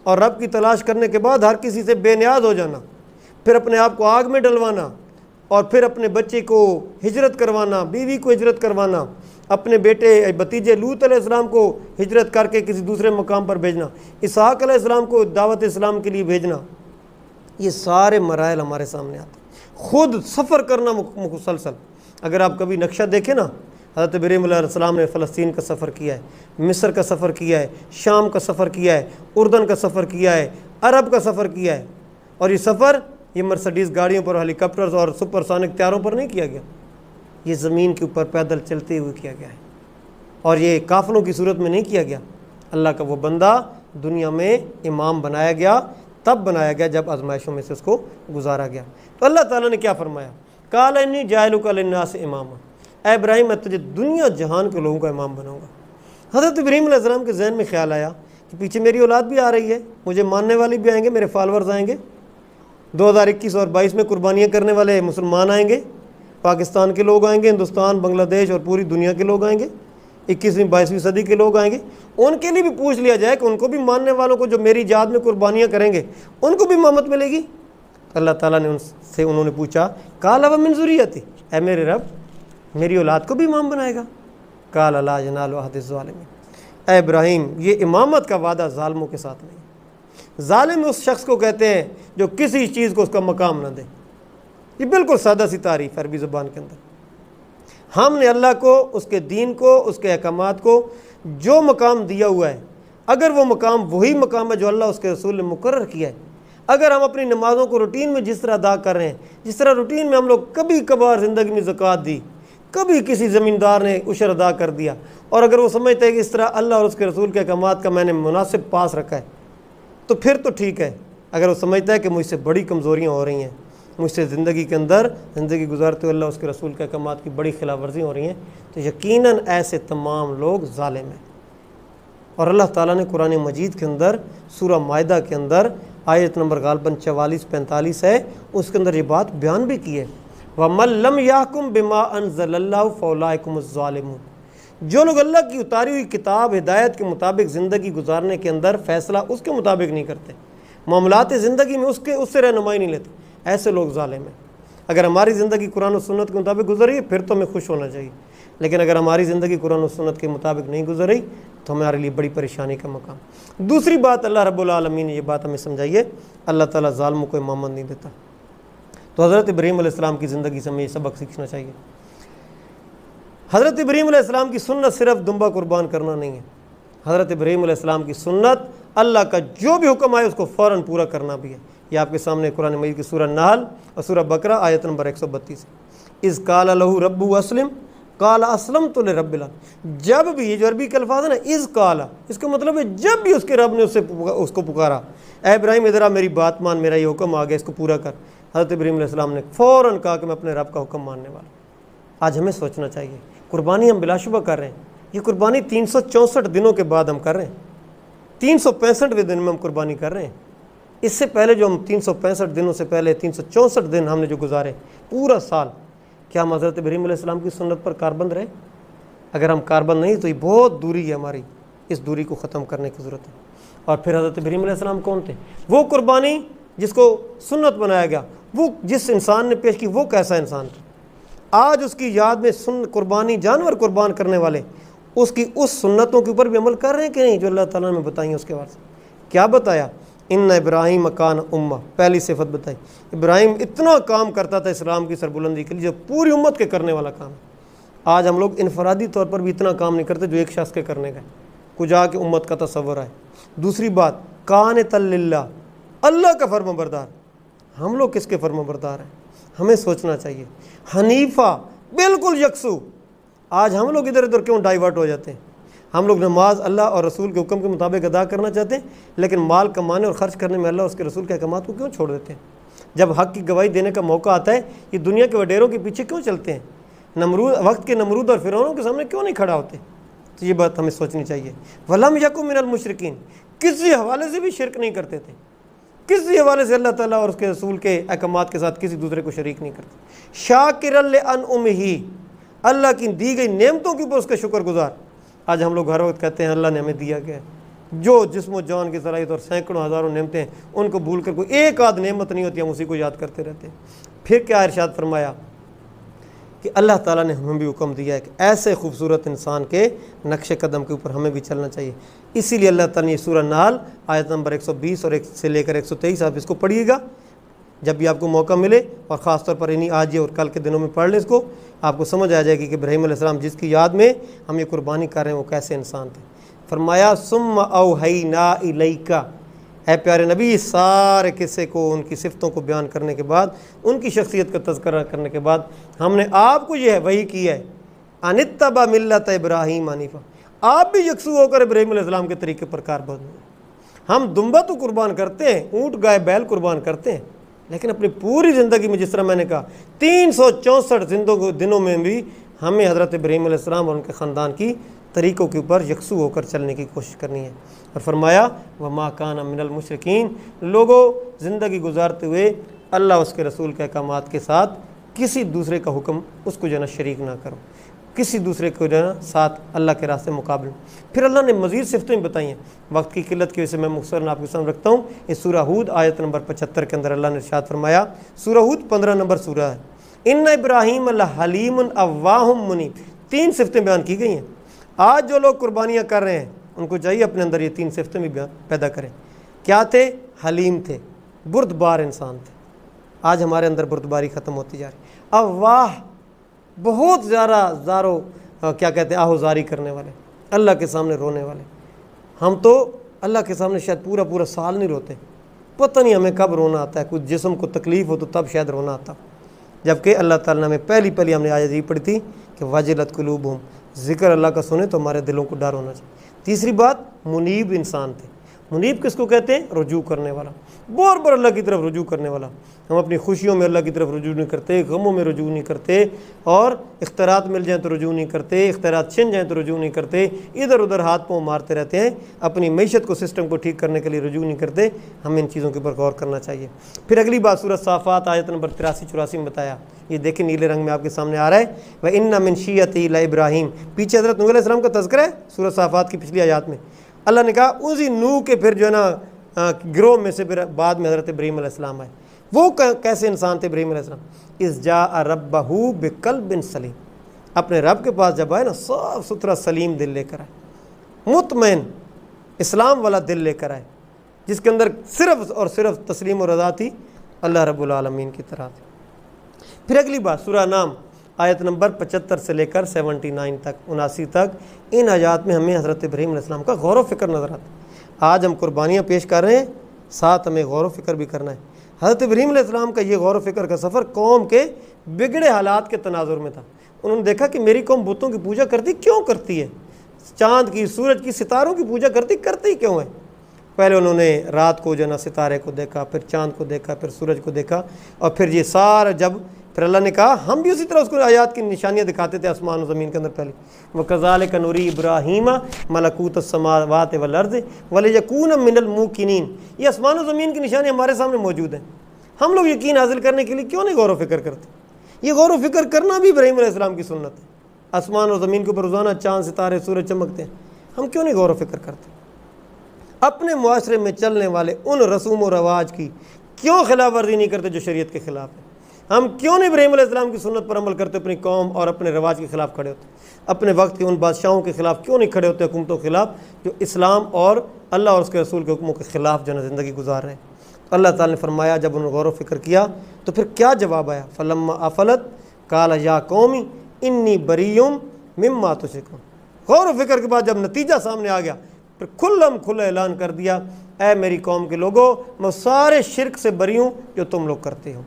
اور رب کی تلاش کرنے کے بعد ہر کسی سے بے نیاز ہو جانا، پھر اپنے آپ کو آگ میں ڈلوانا، اور پھر اپنے بچے کو ہجرت کروانا، بیوی کو ہجرت کروانا، اپنے بیٹے بھتیجے لوط علیہ السلام کو ہجرت کر کے کسی دوسرے مقام پر بھیجنا، اسحاق علیہ السلام کو دعوت اسلام کے لیے بھیجنا، یہ سارے مراحل ہمارے سامنے آتے ہیں۔ خود سفر کرنا مسلسل، اگر آپ کبھی نقشہ دیکھیں نا، حضرت ابراہیم علیہ السلام نے فلسطین کا سفر کیا ہے، مصر کا سفر کیا ہے، شام کا سفر کیا ہے، اردن کا سفر کیا ہے، عرب کا سفر کیا ہے، اور یہ سفر یہ مرسڈیز گاڑیوں پر، ہیلی کاپٹرز اور سپر سونک طیاروں پر نہیں کیا گیا، یہ زمین کے اوپر پیدل چلتے ہوئے کیا گیا ہے، اور یہ قافلوں کی صورت میں نہیں کیا گیا۔ اللہ کا وہ بندہ دنیا میں امام بنایا گیا، تب بنایا گیا جب آزمائشوں میں سے اس کو گزارا گیا۔ تو اللہ تعالیٰ نے کیا فرمایا؟ قال انی جاعلک للناس اماما، اے ابراہیم میں تجھے دنیا جہان کے لوگوں کا امام بناؤں گا۔ حضرت ابراہیم علیہ السلام کے ذہن میں خیال آیا کہ پیچھے میری اولاد بھی آ رہی ہے، مجھے ماننے والے بھی آئیں گے، میرے فالورز آئیں گے، 2021 اور 22 میں قربانیاں کرنے والے مسلمان آئیں گے، پاکستان کے لوگ آئیں گے، ہندوستان، بنگلہ دیش اور پوری دنیا کے لوگ آئیں گے، 21ویں 22ویں صدی کے لوگ آئیں گے، ان کے لیے بھی پوچھ لیا جائے کہ ان کو بھی ماننے والوں کو جو میری یاد میں قربانیاں کریں گے ان کو بھی امامت ملے گی؟ اللہ تعالیٰ نے انہوں نے پوچھا، قال ومن ذریتی، اے میرے رب میری اولاد کو بھی امام بنائے گا؟ قال لا ینال عہد الظالمین، اے ابراہیم یہ امامت کا وعدہ ظالموں کے ساتھ نہیں۔ ظالم اس شخص کو کہتے ہیں جو کسی چیز کو اس کا مقام نہ دے، یہ بالکل سادہ سی تعریف عربی زبان کے اندر۔ ہم نے اللہ کو، اس کے دین کو، اس کے احکامات کو جو مقام دیا ہوا ہے، اگر وہ مقام وہی مقام ہے جو اللہ اس کے رسول نے مقرر کیا ہے، اگر ہم اپنی نمازوں کو روٹین میں جس طرح ادا کر رہے ہیں، جس طرح روٹین میں ہم لوگ کبھی کبھار زندگی میں زکوٰۃ دی، کبھی کسی زمیندار نے عشر ادا کر دیا، اور اگر وہ سمجھتے ہیں کہ اس طرح اللہ اور اس کے رسول کے احکامات کا میں نے مناسب پاس رکھا ہے، تو پھر تو ٹھیک ہے۔ اگر وہ سمجھتا ہے کہ مجھ سے بڑی کمزوریاں ہو رہی ہیں، مجھ سے زندگی کے اندر زندگی گزارتے ہوئے اللہ اس کے رسول کے احکامات کی بڑی خلاف ورزیاں ہو رہی ہیں، تو یقیناً ایسے تمام لوگ ظالم ہیں۔ اور اللہ تعالیٰ نے قرآن مجید کے اندر سورہ مائدہ کے اندر آیت نمبر غالباً 44-45 ہے، اس کے اندر یہ بات بیان بھی کی ہے۔ وَمَن لَّمْ يَحْكُم بِمَا أَنزَلَ اللَّهُ فَأُولَٰئِكَ هُمُ الظَّالِمُونَ، جو لوگ اللہ کی اتاری ہوئی کتاب ہدایت کے مطابق زندگی گزارنے کے اندر فیصلہ اس کے مطابق نہیں کرتے، معاملات زندگی میں اس سے رہنمائی نہیں لیتے، ایسے لوگ ظالم ہیں۔ اگر ہماری زندگی قرآن و سنت کے مطابق گزر رہی ہے پھر تو ہمیں خوش ہونا چاہیے، لیکن اگر ہماری زندگی قرآن و سنت کے مطابق نہیں گزر رہی تو ہمارے لیے بڑی پریشانی کا مقام۔ دوسری بات اللہ رب العالمین نے یہ بات ہمیں سمجھائی ہے، اللہ تعالیٰ ظالموں کو امامت نہیں دیتا۔ تو حضرت ابراہیم علیہ السلام کی زندگی سے ہمیں یہ سبق سیکھنا چاہیے۔ حضرت ابراہیم علیہ السلام کی سنت صرف دمبا قربان کرنا نہیں ہے، حضرت ابراہیم علیہ السلام کی سنت اللہ کا جو بھی حکم آئے اس کو فوراً پورا کرنا بھی ہے۔ یہ آپ کے سامنے قرآن مجید کی سورہ نحل اور سورہ بقرہ آیت نمبر 132 اذ قال لہ ربہ اسلم قال اسلمت لرب العالمین۔ جب بھی، یہ جو عربی کے الفاظ ہے نا اذ قال، اس کا مطلب ہے جب بھی اس کے رب نے اس کو پکارا، اے ابراہیم ادھر آ، میری بات مان، میرا یہ حکم آ گیا، اس کو پورا کر، حضرت ابراہیم علیہ السلام نے فوراً کہا کہ میں اپنے رب کا حکم ماننے والا ہوں۔ آج ہمیں سوچنا چاہیے، قربانی ہم بلا شبہ کر رہے ہیں، یہ قربانی 364 دنوں کے بعد ہم کر رہے ہیں، 365ویں دن میں ہم قربانی کر رہے ہیں۔ اس سے پہلے جو ہم 365 دنوں سے پہلے 364 دن ہم نے جو گزارے پورا سال، کیا ہم حضرت ابراہیم علیہ السلام کی سنت پر کاربند رہے؟ اگر ہم کاربند نہیں تو یہ بہت دوری ہے ہماری، اس دوری کو ختم کرنے کی ضرورت ہے۔ اور پھر حضرت ابراہیم علیہ السلام کون تھے؟ وہ قربانی جس کو سنت بنایا گیا، وہ جس انسان نے پیش کی وہ کیسا انسان تھا؟ آج اس کی یاد میں قربانی جانور قربان کرنے والے اس کی اس سنتوں کے اوپر بھی عمل کر رہے ہیں کہ نہیں جو اللہ تعالیٰ نے بتائی ہیں؟ اس کے بعد کیا بتایا؟ ان ابراہیم کان امہ، پہلی صفت بتائی، ابراہیم اتنا کام کرتا تھا اسلام کی سربلندی کے لیے جو پوری امت کے کرنے والا کام ہے۔ آج ہم لوگ انفرادی طور پر بھی اتنا کام نہیں کرتے جو ایک شخص کے کرنے کا ہے، کچھ آ کے امت کا تصور ہے۔ دوسری بات، قانتا للہ، اللہ کا فرما بردار۔ ہم لوگ کس کے فرما بردار ہیں؟ ہمیں سوچنا چاہیے۔ حنیفہ، بالکل یکسو۔ آج ہم لوگ ادھر ادھر کیوں ڈائیورٹ ہو جاتے ہیں؟ ہم لوگ نماز اللہ اور رسول کے حکم کے مطابق ادا کرنا چاہتے ہیں، لیکن مال کمانے اور خرچ کرنے میں اللہ اور اس کے رسول کے احکامات کو کیوں چھوڑ دیتے ہیں؟ جب حق کی گواہی دینے کا موقع آتا ہے یہ دنیا کے وڈیروں کے پیچھے کیوں چلتے ہیں؟ وقت کے نمرود اور فرعونوں کے سامنے کیوں نہیں کھڑا ہوتے؟ تو یہ بات ہمیں سوچنی چاہیے۔ وَلَمْ يَكُن مِّنَ الْمُشْرِكِينَ، کسی حوالے سے بھی شرک نہیں کرتے تھے، کسی حوالے سے اللہ تعالیٰ اور اس کے رسول کے احکامات کے ساتھ کسی دوسرے کو شریک نہیں کرتے۔ شَاكِرًا لِأَنْعُمِهِ، اللہ کی دی گئی نعمتوں کے اوپر اس کا شکر گزار۔ آج ہم لوگ ہر وقت کہتے ہیں اللہ نے ہمیں دیا گیا ہے، جو جسم و جان کی صلاحیت اور سینکڑوں ہزاروں نعمتیں ہیں ان کو بھول کر کوئی ایک آدھ نعمت نہیں ہوتی، ہم اسی کو یاد کرتے رہتے ہیں۔ پھر کیا ارشاد فرمایا کہ اللہ تعالیٰ نے ہمیں بھی حکم دیا ہے کہ ایسے خوبصورت انسان کے نقش قدم کے اوپر ہمیں بھی چلنا چاہیے۔ اسی لیے اللہ تعالیٰ نے یہ سورہ نحل آیت نمبر 120 اور 1 سے لے کر 123 آپ اس کو پڑھیے گا جب بھی آپ کو موقع ملے، اور خاص طور پر انہیں آج اور کل کے دنوں میں پڑھ لیں، اس کو آپ کو سمجھ آ جائے گی کہ ابراہیم علیہ السلام جس کی یاد میں ہم یہ قربانی کر رہے ہیں وہ کیسے انسان تھے۔ فرمایا ثم اوحینا الیک، اے پیارے نبی، اس سارے قصے کو، ان کی صفتوں کو بیان کرنے کے بعد، ان کی شخصیت کا تذکرہ کرنے کے بعد ہم نے آپ کو یہ ہے وحی کی ہے، ان اتبع ملت ابراہیم حنیفا، آپ بھی یکسو ہو کر ابراہیم علیہ السلام کے طریقے پر کاربند ہوں۔ ہم دمبا تو قربان کرتے ہیں، اونٹ گائے بیل قربان کرتے ہیں، لیکن اپنی پوری زندگی میں جس طرح میں نے کہا 364 دنوں میں بھی ہمیں حضرت ابراہیم علیہ السلام اور ان کے خاندان کی طریقوں کے اوپر یکسو ہو کر چلنے کی کوشش کرنی ہے۔ اور فرمایا وما کان من المشرکین، لوگوں زندگی گزارتے ہوئے اللہ اس کے رسول کے احکامات کے ساتھ کسی دوسرے کا حکم اس کو جو ہے نا شریک نہ کرو، کسی دوسرے کو جو ہے نا ساتھ اللہ کے راستے مقابل۔ پھر اللہ نے مزید صفتیں بتائی ہیں، وقت کی قلت کی وجہ سے میں مختصراً آپ کے سامنے رکھتا ہوں۔ اس سورہ ہود آیت نمبر 75 کے اندر اللہ نے ارشاد فرمایا، سورہ ہود 15 نمبر سورہ ہے، ان ابراہیم لحلیم اواہ منیب، 3 صفتیں بیان کی گئی ہیں۔ آج جو لوگ قربانیاں کر رہے ہیں ان کو چاہیے اپنے اندر یہ 3 صفتیں بھی پیدا کریں۔ کیا تھے؟ حلیم تھے، بردبار انسان تھے۔ آج ہمارے اندر بردباری ختم ہوتی جا رہی۔ اواہ، بہت زیادہ کیا کہتے ہیں، آہوزاری کرنے والے، اللہ کے سامنے رونے والے۔ ہم تو اللہ کے سامنے شاید پورا سال نہیں روتے، پتہ نہیں ہمیں کب رونا آتا ہے، کچھ جسم کو تکلیف ہو تو تب شاید رونا آتا، جبکہ اللہ تعالیٰ نے ہمیں پہلی ہم نے آیت یہ پڑھی تھی کہ وجلت قلوبہم، ذکر اللہ کا سنیں تو ہمارے دلوں کو ڈر ہونا چاہیے۔ تیسری بات، منیب انسان تھے، منیب کس کو کہتے ہیں؟ رجوع کرنے والا، بار بار اللہ کی طرف رجوع کرنے والا۔ ہم اپنی خوشیوں میں اللہ کی طرف رجوع نہیں کرتے، غموں میں رجوع نہیں کرتے، اور اختیارات مل جائیں تو رجوع نہیں کرتے، اختیارات چھن جائیں تو رجوع نہیں کرتے، ادھر ادھر ہاتھ پاؤں مارتے رہتے ہیں، اپنی معیشت کو سسٹم کو ٹھیک کرنے کے لیے رجوع نہیں کرتے۔ ہمیں ان چیزوں کے اوپر غور کرنا چاہیے۔ پھر اگلی بات سورۃ صافات آیت نمبر 83-84 میں بتایا، یہ دیکھیں نیلے رنگ میں آپ کے سامنے آ رہا ہے، وَإِنَّ مِن شِيَّتِهِ لَإِبْرَاہِيمَ، پیچھے حضرت نوح علیہ السلام کا تذکرہ ہے سورۃ صافات کی پچھلی آیات میں۔ اللہ نے کہا اسی نوح کے پھر جو ہے نا گروہ میں سے پھر بعد میں حضرت ابراہیم علیہ السلام آئے۔ وہ کیسے انسان تھے ابراہیم علیہ السلام؟ اذ جاء ربہ بقلب سلیم، اپنے رب کے پاس جب آئے نا صاف ستھرا سلیم دل لے کر آئے، مطمئن اسلام والا دل لے کر آئے، جس کے اندر صرف اور صرف تسلیم و رضا تھی، اللہ رب العالمین کی طرح تھی۔ پھر اگلی بات سورہ نام آیت نمبر 75 سے لے کر 79 تک 79 تک، ان آیات میں ہمیں حضرت ابراہیم علیہ السلام کا غور و فکر نظر آتا ہے۔ آج ہم قربانیاں پیش کر رہے ہیں، ساتھ ہمیں غور و فکر بھی کرنا ہے۔ حضرت ابراہیم علیہ السلام کا یہ غور و فکر کا سفر قوم کے بگڑے حالات کے تناظر میں تھا۔ انہوں نے دیکھا کہ میری قوم بتوں کی پوجا کرتی کیوں کرتی ہے، چاند کی، سورج کی، ستاروں کی پوجا کرتی کیوں ہے؟ پہلے انہوں نے رات کو جو ہے نا ستارے کو دیکھا، پھر چاند کو دیکھا، پھر سورج کو دیکھا، اور پھر یہ سارا پھر اللہ نے کہا ہم بھی اسی طرح اس کو آیات کی نشانیاں دکھاتے تھے آسمان و زمین کے اندر پہلے، وَكَذَلِكَ نُرِي إِبْرَاهِيمَ مَلَكُوتَ السَّمَاوَاتِ وَالْأَرْضِ وَلِيَكُونَ مِنَ الْمُوقِنِينَ۔ یہ آسمان و زمین کی نشانیاں ہمارے سامنے موجود ہیں، ہم لوگ یقین حاصل کرنے کے لیے کیوں نہیں غور و فکر کرتے؟ یہ غور و فکر کرنا بھی ابراہیم علیہ السلام کی سنت ہے۔ آسمان و زمین کے اوپر روزانہ چاند ستارے سورج چمکتے ہیں، ہم کیوں نہیں غور و فکر کرتے؟ اپنے معاشرے میں چلنے والے ان رسوم و رواج کی کیوں خلاف ورزی نہیں کرتے جو شریعت کے خلاف ہے؟ ہم کیوں نہیں ابراہیم علیہ السلام کی سنت پر عمل کرتے، اپنی قوم اور اپنے رواج کے خلاف کھڑے ہوتے؟ اپنے وقت کے ان بادشاہوں کے خلاف کیوں نہیں کھڑے ہوتے، حکومتوں کے خلاف جو اسلام اور اللہ اور اس کے رسول کے حکموں کے خلاف جو ہے زندگی گزار رہے ہیں؟ اللہ تعالیٰ نے فرمایا جب انہوں نے غور و فکر کیا تو پھر کیا جواب آیا؟ فَلَمَّا أَفَلَتْ قَالَ يَا قَوْمِ إِنِّي بَرِيٌّ مِّمَّا تُشْرِكُونَ۔ غور و فکر کے بعد جب نتیجہ سامنے آ گیا پھر کھلا اعلان کر دیا، اے میری قوم کے لوگوں، میں سارے شرک سے بری ہوں جو تم لوگ کرتے ہو،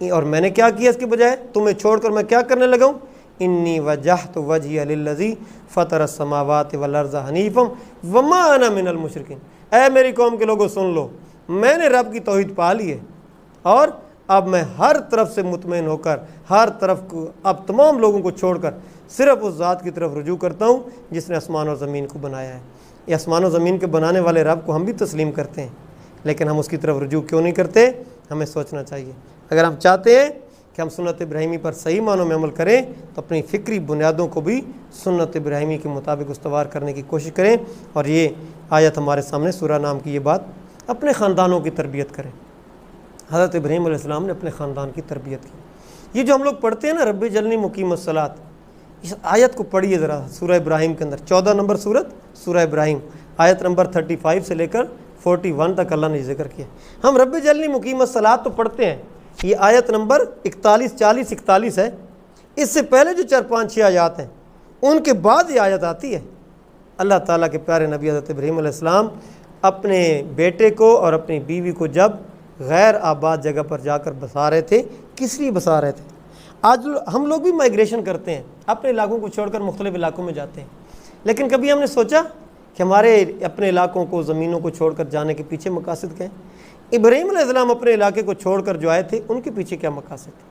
اور میں نے کیا کیا اس کے بجائے؟ تمہیں چھوڑ کر میں کیا کرنے لگا ہوں؟ انی وجہت وجہی للذی فطر السماوات والارض حنیفا وما انا من المشرکین۔ اے میری قوم کے لوگوں سن لو، میں نے رب کی توحید پا لی ہے، اور اب میں ہر طرف سے مطمئن ہو کر ہر طرف کو اب تمام لوگوں کو چھوڑ کر صرف اس ذات کی طرف رجوع کرتا ہوں جس نے آسمان اور زمین کو بنایا ہے۔ یہ آسمان و زمین کے بنانے والے رب کو ہم بھی تسلیم کرتے ہیں، لیکن ہم اس کی طرف رجوع کیوں نہیں کرتے؟ ہمیں سوچنا چاہیے۔ اگر ہم چاہتے ہیں کہ ہم سنت ابراہیمی پر صحیح معنوں میں عمل کریں تو اپنی فکری بنیادوں کو بھی سنت ابراہیمی کے مطابق استوار کرنے کی کوشش کریں، اور یہ آیت ہمارے سامنے سورہ نام کی یہ بات، اپنے خاندانوں کی تربیت کریں۔ حضرت ابراہیم علیہ السلام نے اپنے خاندان کی تربیت کی۔ یہ جو ہم لوگ پڑھتے ہیں نا رب جلنی مقیم الصلاۃ، اس آیت کو پڑھیے ذرا سورہ ابراہیم کے اندر، 14 نمبر سورت سورہ ابراہیم، آیت نمبر 35 سے لے کر 41 تک اللہ نے ذکر کیا۔ ہم رب جلنی مقیم الصلاۃ تو پڑھتے ہیں، یہ آیت نمبر 41 40 41 ہے، اس سے پہلے جو 4 5 6 آیات ہیں ان کے بعد یہ آیت آتی ہے۔ اللہ تعالیٰ کے پیارے نبی حضرت ابراہیم علیہ السلام اپنے بیٹے کو اور اپنی بیوی کو جب غیر آباد جگہ پر جا کر بسا رہے تھے، کس لیے بسا رہے تھے؟ آج ہم لوگ بھی مائیگریشن کرتے ہیں، اپنے علاقوں کو چھوڑ کر مختلف علاقوں میں جاتے ہیں، لیکن کبھی ہم نے سوچا کہ ہمارے اپنے علاقوں کو، زمینوں کو چھوڑ کر جانے کے پیچھے مقاصد کیا ہیں؟ ابراہیم علیہ السلام اپنے علاقے کو چھوڑ کر جو آئے تھے ان کے پیچھے کیا مقاصد تھے؟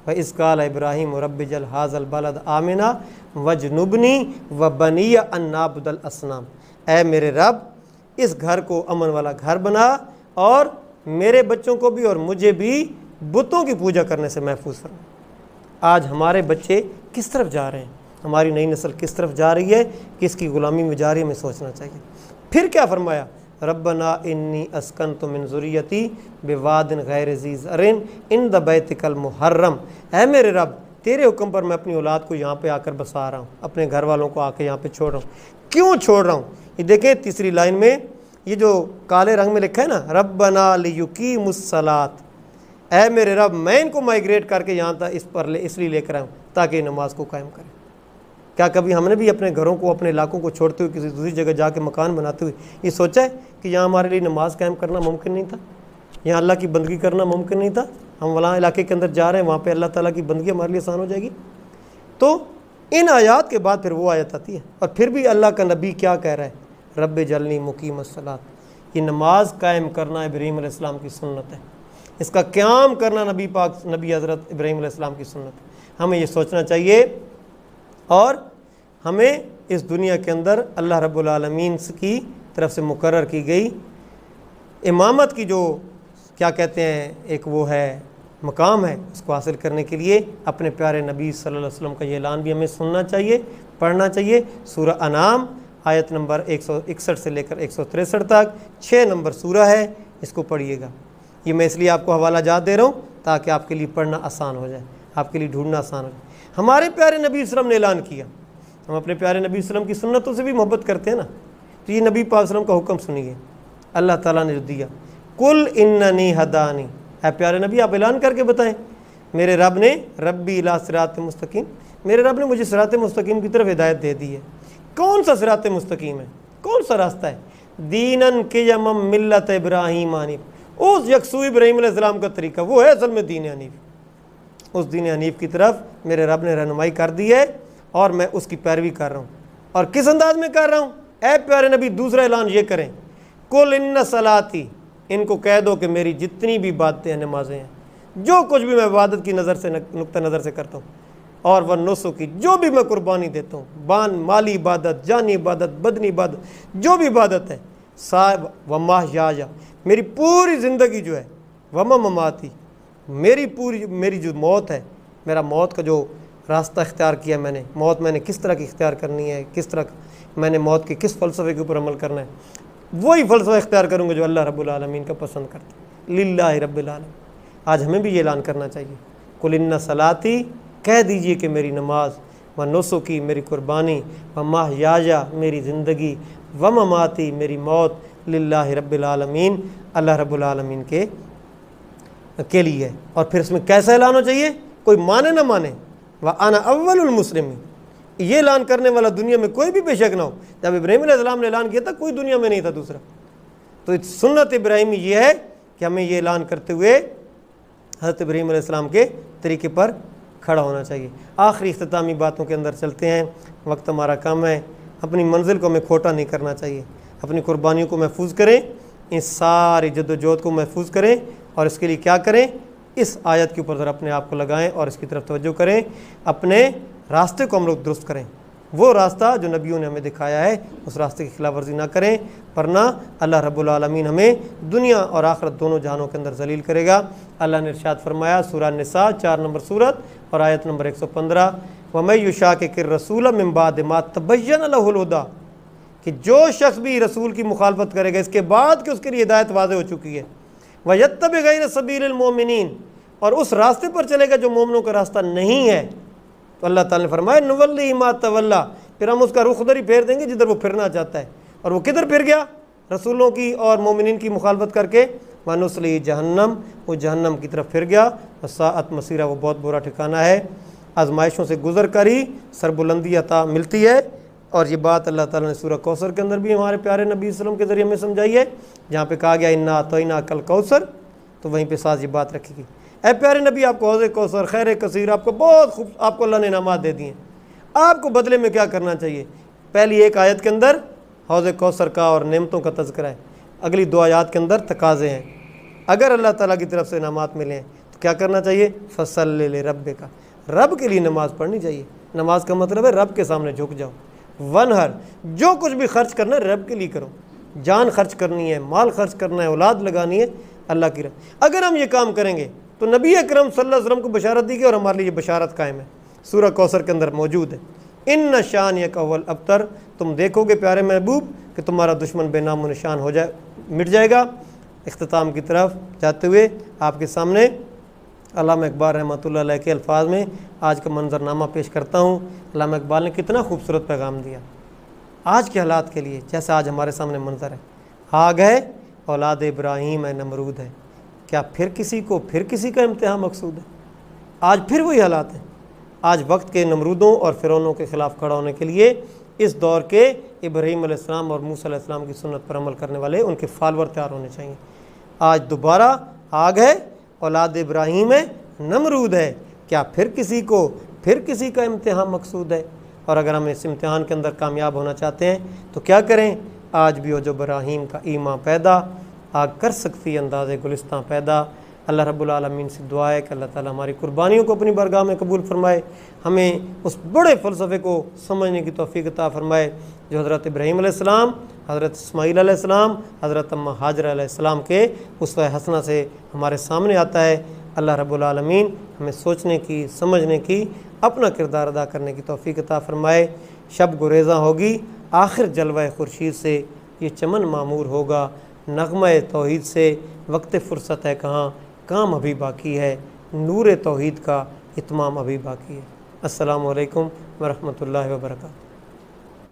وَإِذْ قَالَ إِبْرَاهِيمُ رَبِّ اجْعَلْ هَٰذَا الْبَلَدَ آمِنًا وَاجْنُبْنِي وَبَنِيَّ أَن نَّعْبُدَ الْأَصْنَامَ۔ اے میرے رب اس گھر کو امن والا گھر بنا اور میرے بچوں کو بھی اور مجھے بھی بتوں کی پوجا کرنے سے محفوظ فرما۔ آج ہمارے بچے کس طرف جا رہے ہیں؟ ہماری نئی نسل کس طرف جا رہی ہے؟ کس کی غلامی میں جا رہی ہے؟ ہمیں سوچنا چاہیے۔ پھر کیا فرمایا؟ ربنا انی اسکنت من ذریتی بواد غیر ذی زرع عند بیتک المحرم۔ اے میرے رب تیرے حکم پر میں اپنی اولاد کو یہاں پہ آ کر بسا رہا ہوں، اپنے گھر والوں کو آ کے یہاں پہ چھوڑ رہا ہوں۔ کیوں چھوڑ رہا ہوں؟ یہ دیکھیں تیسری لائن میں یہ جو کالے رنگ میں لکھا ہے نا، ربنا لیقیموا الصلاۃ، اے میرے رب میں ان کو مائیگریٹ کر کے یہاں تک اس لیے لے کر آؤں تاکہ نماز کو قائم کریں۔ کیا کبھی ہم نے بھی اپنے گھروں کو، اپنے علاقوں کو چھوڑتے ہوئے کسی دوسری جگہ جا کے مکان بناتے ہوئے یہ سوچا ہے کہ یہاں ہمارے لیے نماز قائم کرنا ممکن نہیں تھا، یہاں اللہ کی بندگی کرنا ممکن نہیں تھا؟ ہم فلاں علاقے کے اندر جا رہے ہیں، وہاں پہ اللہ تعالیٰ کی بندگی ہمارے لیے آسان ہو جائے گی۔ تو ان آیات کے بعد پھر وہ آیت آتی ہے، اور پھر بھی اللہ کا نبی کیا کہہ رہا ہے؟ رب جلنی مقیم الصلاۃ، یہ نماز قائم کرنا ابراہیم علیہ السلام کی سنت ہے، اس کا قیام کرنا نبی حضرت ابراہیم علیہ السلام کی سنت ہے۔ ہمیں یہ سوچنا چاہیے، اور ہمیں اس دنیا کے اندر اللہ رب العالمین کی طرف سے مقرر کی گئی امامت کی جو کیا کہتے ہیں ایک وہ ہے مقام ہے، اس کو حاصل کرنے کے لیے اپنے پیارے نبی صلی اللہ علیہ وسلم کا یہ اعلان بھی ہمیں سننا چاہیے، پڑھنا چاہیے۔ سورہ انعام آیت نمبر 161 سے لے کر 163 تک 6 نمبر سورہ ہے، اس کو پڑھیے گا۔ یہ میں اس لیے آپ کو حوالہ جات دے رہا ہوں تاکہ آپ کے لیے پڑھنا آسان ہو جائے، آپ کے لیے ڈھونڈنا آسان ہو جائے۔ ہمارے پیارے نبی صلی اللہ علیہ وسلم نے اعلان کیا، ہم اپنے پیارے نبی صلی اللہ علیہ وسلم کی سنتوں سے بھی محبت کرتے ہیں نا، تو یہ نبی پاک صلی اللہ علیہ وسلم کا حکم سنیے، اللہ تعالیٰ نے جو دیا، کل اننی ہدانی، اے پیارے نبی آپ اعلان کر کے بتائیں، میرے رب نے ربی الی صراط مستقیم، میرے رب نے مجھے صراط مستقیم کی طرف ہدایت دے دی ہے۔ کون سا صراط مستقیم ہے؟ کون سا راستہ ہے؟ دینن قیمم ملت ابراہیم حنیف، اس یکسو ابراہیم علیہ السلام کا طریقہ، وہ ہے اصل میں دین حنیف۔ اس دین حنیف کی طرف میرے رب نے رہنمائی کر دی ہے اور میں اس کی پیروی کر رہا ہوں۔ اور کس انداز میں کر رہا ہوں؟ اے پیارے نبی دوسرا اعلان یہ کریں، کل ان صلاتی، ان کو کہہ دو کہ میری جتنی بھی عبادتیں ہیں، نمازیں ہیں، جو کچھ بھی میں عبادت کی نظر سے نقطہ نظر سے کرتا ہوں، اور وہ نسکی، جو بھی میں قربانی دیتا ہوں، مالی عبادت، جانی عبادت، بدنی عبادت، جو بھی عبادت ہے، صاحب وما یاجا، میری پوری زندگی جو ہے، وما مماتی، میری جو موت ہے، میرا موت کا جو راستہ اختیار کیا میں نے، موت میں نے کس طرح کی اختیار کرنی ہے، کس طرح میں نے موت کے کس فلسفے کے اوپر عمل کرنا ہے، وہی فلسفہ اختیار کروں گا جو اللہ رب العالمین کا پسند کرتا ہے، للہ رب العالمین۔ آج ہمیں بھی یہ اعلان کرنا چاہیے، قل ان صلاتی، کہہ دیجئے کہ میری نماز، و نسکی، میری قربانی، و محیایا، میری زندگی، و مماتی، میری موت، للہ رب العالمین، اللہ رب العالمین کے لیے ہے۔ اور پھر اس میں کیسا اعلان ہو چاہیے؟ کوئی مانے نہ مانے، وَأَنَا أَوَّلُ الْمُسْلِمِينَ، یہ اعلان کرنے والا دنیا میں کوئی بھی بے شک نہ ہو۔ جب ابراہیم علیہ السلام نے اعلان کیا تھا کوئی دنیا میں نہیں تھا دوسرا، تو سنت ابراہیمی یہ ہے کہ ہمیں یہ اعلان کرتے ہوئے حضرت ابراہیم علیہ السلام کے طریقے پر کھڑا ہونا چاہیے۔ آخری اختتامی باتوں کے اندر چلتے ہیں، وقت ہمارا کم ہے۔ اپنی منزل کو ہمیں کھوٹا نہیں کرنا چاہیے، اپنی قربانیوں کو محفوظ کریں، ان ساری جد و جہد کو محفوظ کریں، اور اس کے لیے کیا کریں؟ اس آیت کے اوپر ذرا اپنے آپ کو لگائیں اور اس کی طرف توجہ کریں، اپنے راستے کو ہم لوگ درست کریں، وہ راستہ جو نبیوں نے ہمیں دکھایا ہے اس راستے کی خلاف ورزی نہ کریں، ورنہ اللہ رب العالمین ہمیں دنیا اور آخرت دونوں جہانوں کے اندر ذلیل کرے گا۔ اللہ نے ارشاد فرمایا سورہ نساء 4 نمبر سورت اور آیت نمبر 115، وَمَن يُشَاقِقِ الرَّسُولَ مِن بَعْدِ مَا تَبَيَّنَ لَهُ الْهُدَىٰ، کہ جو شخص بھی رسول کی مخالفت کرے گا اس کے بعد کہ اس کے لیے ہدایت واضح ہو چکی ہے، وَيَتَّبِعْ غَيْرَ سَبِيلِ الْمُؤْمِنِينَ، اور اس راستے پر چلے گا جو مومنوں کا راستہ نہیں ہے، تو اللہ تعالیٰ نے فرمایا نُوَلِّهِ مَا تَوَلَّىٰ، پھر ہم اس کا رخ ادھر ہی پھیر دیں گے جدھر وہ پھرنا چاہتا ہے۔ اور وہ کدھر پھر گیا؟ رسولوں کی اور مومنین کی مخالفت کر کے، وَنُصْلِهِ جہنم، وہ جہنم کی طرف پھر گیا، وَسَاءَتْ مَصِيرًا، وہ بہت برا ٹھکانہ ہے۔ آزمائشوں سے گزر کر ہی سربلندی عطا ملتی ہے، اور یہ بات اللہ تعالیٰ نے سورہ کوثر کے اندر بھی ہمارے پیارے نبی صلی اللہ علیہ وسلم کے ذریعے ہمیں سمجھائی ہے، جہاں پہ کہا گیا اِنَّا أَعْطَيْنَاكَ الْكَوْثَرَ، تو وہیں پہ ساتھ یہ بات رکھی گئی، اے پیارے نبی آپ کو حوض کوثر، خیر کثیر، آپ کو بہت خوب، آپ کو اللہ نے انعامات دے دیے ہیں، آپ کو بدلے میں کیا کرنا چاہیے؟ پہلی ایک آیت کے اندر حوض کوثر کا اور نعمتوں کا تذکرہ ہے، اگلی 2 آیات کے اندر تقاضے ہیں۔ اگر اللہ تعالیٰ کی طرف سے انعامات ملے ہیں تو کیا کرنا چاہیے؟ فَصَلِّ لِرَبِّكَ، رب کے لیے نماز پڑھنی چاہیے۔ نماز کا مطلب ہے رب کے سامنے جھک جاؤ، ونہر، جو کچھ بھی خرچ کرنا ہے رب کے لیے کرو، جان خرچ کرنی ہے، مال خرچ کرنا ہے، اولاد لگانی ہے، اللہ کی راہ۔ اگر ہم یہ کام کریں گے تو نبی اکرم صلی اللہ علیہ وسلم کو بشارت دی گئی اور ہمارے لیے یہ بشارت قائم ہے، سورہ کوثر کے اندر موجود ہے، اِنَّ شَانِئَکَ هُوَ الْأَبْتَرُ، تم دیکھو گے پیارے محبوب کہ تمہارا دشمن بے نام و نشان ہو جائے، مٹ جائے گا۔ اختتام کی طرف جاتے ہوئے آپ کے سامنے علامہ اقبال رحمۃ اللہ علیہ کے الفاظ میں آج کا منظرنامہ پیش کرتا ہوں۔ علامہ اقبال نے کتنا خوبصورت پیغام دیا آج کے حالات کے لیے، جیسا آج ہمارے سامنے منظر ہے۔ آگ ہے اولاد ابراہیم ہے نمرود ہے، کیا پھر کسی کا امتحان مقصود ہے؟ آج پھر وہی حالات ہیں۔ آج وقت کے نمرودوں اور فرعونوں کے خلاف کھڑا ہونے کے لیے اس دور کے ابراہیم علیہ السلام اور موسیٰ علیہ السلام کی سنت پر عمل کرنے والے ان کے فالور تیار ہونے چاہیے۔ آج دوبارہ آگ ہے اولاد ابراہیم ہے نمرود ہے، کیا پھر کسی کا امتحان مقصود ہے؟ اور اگر ہم اس امتحان کے اندر کامیاب ہونا چاہتے ہیں تو کیا کریں؟ آج بھی جو براہیم کا ایمان پیدا آگ کر سکتی انداز گلستان پیدا۔ اللہ رب العالمین سے دعا ہے کہ اللہ تعالیٰ ہماری قربانیوں کو اپنی بارگاہ میں قبول فرمائے، ہمیں اس بڑے فلسفے کو سمجھنے کی توفیق عطا فرمائے جو حضرت ابراہیم علیہ السلام، حضرت اسماعیل علیہ السلام، حضرت اماں ہاجرہ علیہ السلام کے اسوہ حسنہ سے ہمارے سامنے آتا ہے۔ اللہ رب العالمین ہمیں سوچنے کی، سمجھنے کی، اپنا کردار ادا کرنے کی توفیق عطا فرمائے۔ شب گریزاں ہوگی، آخر جلوہ خورشید سے یہ چمن معمور ہوگا، نغمہ توحید سے وقت فرصت ہے کہاں، کام ابھی باقی ہے، نور توحید کا اتمام ابھی باقی ہے۔ السلام علیکم ورحمۃ اللہ وبرکاتہ۔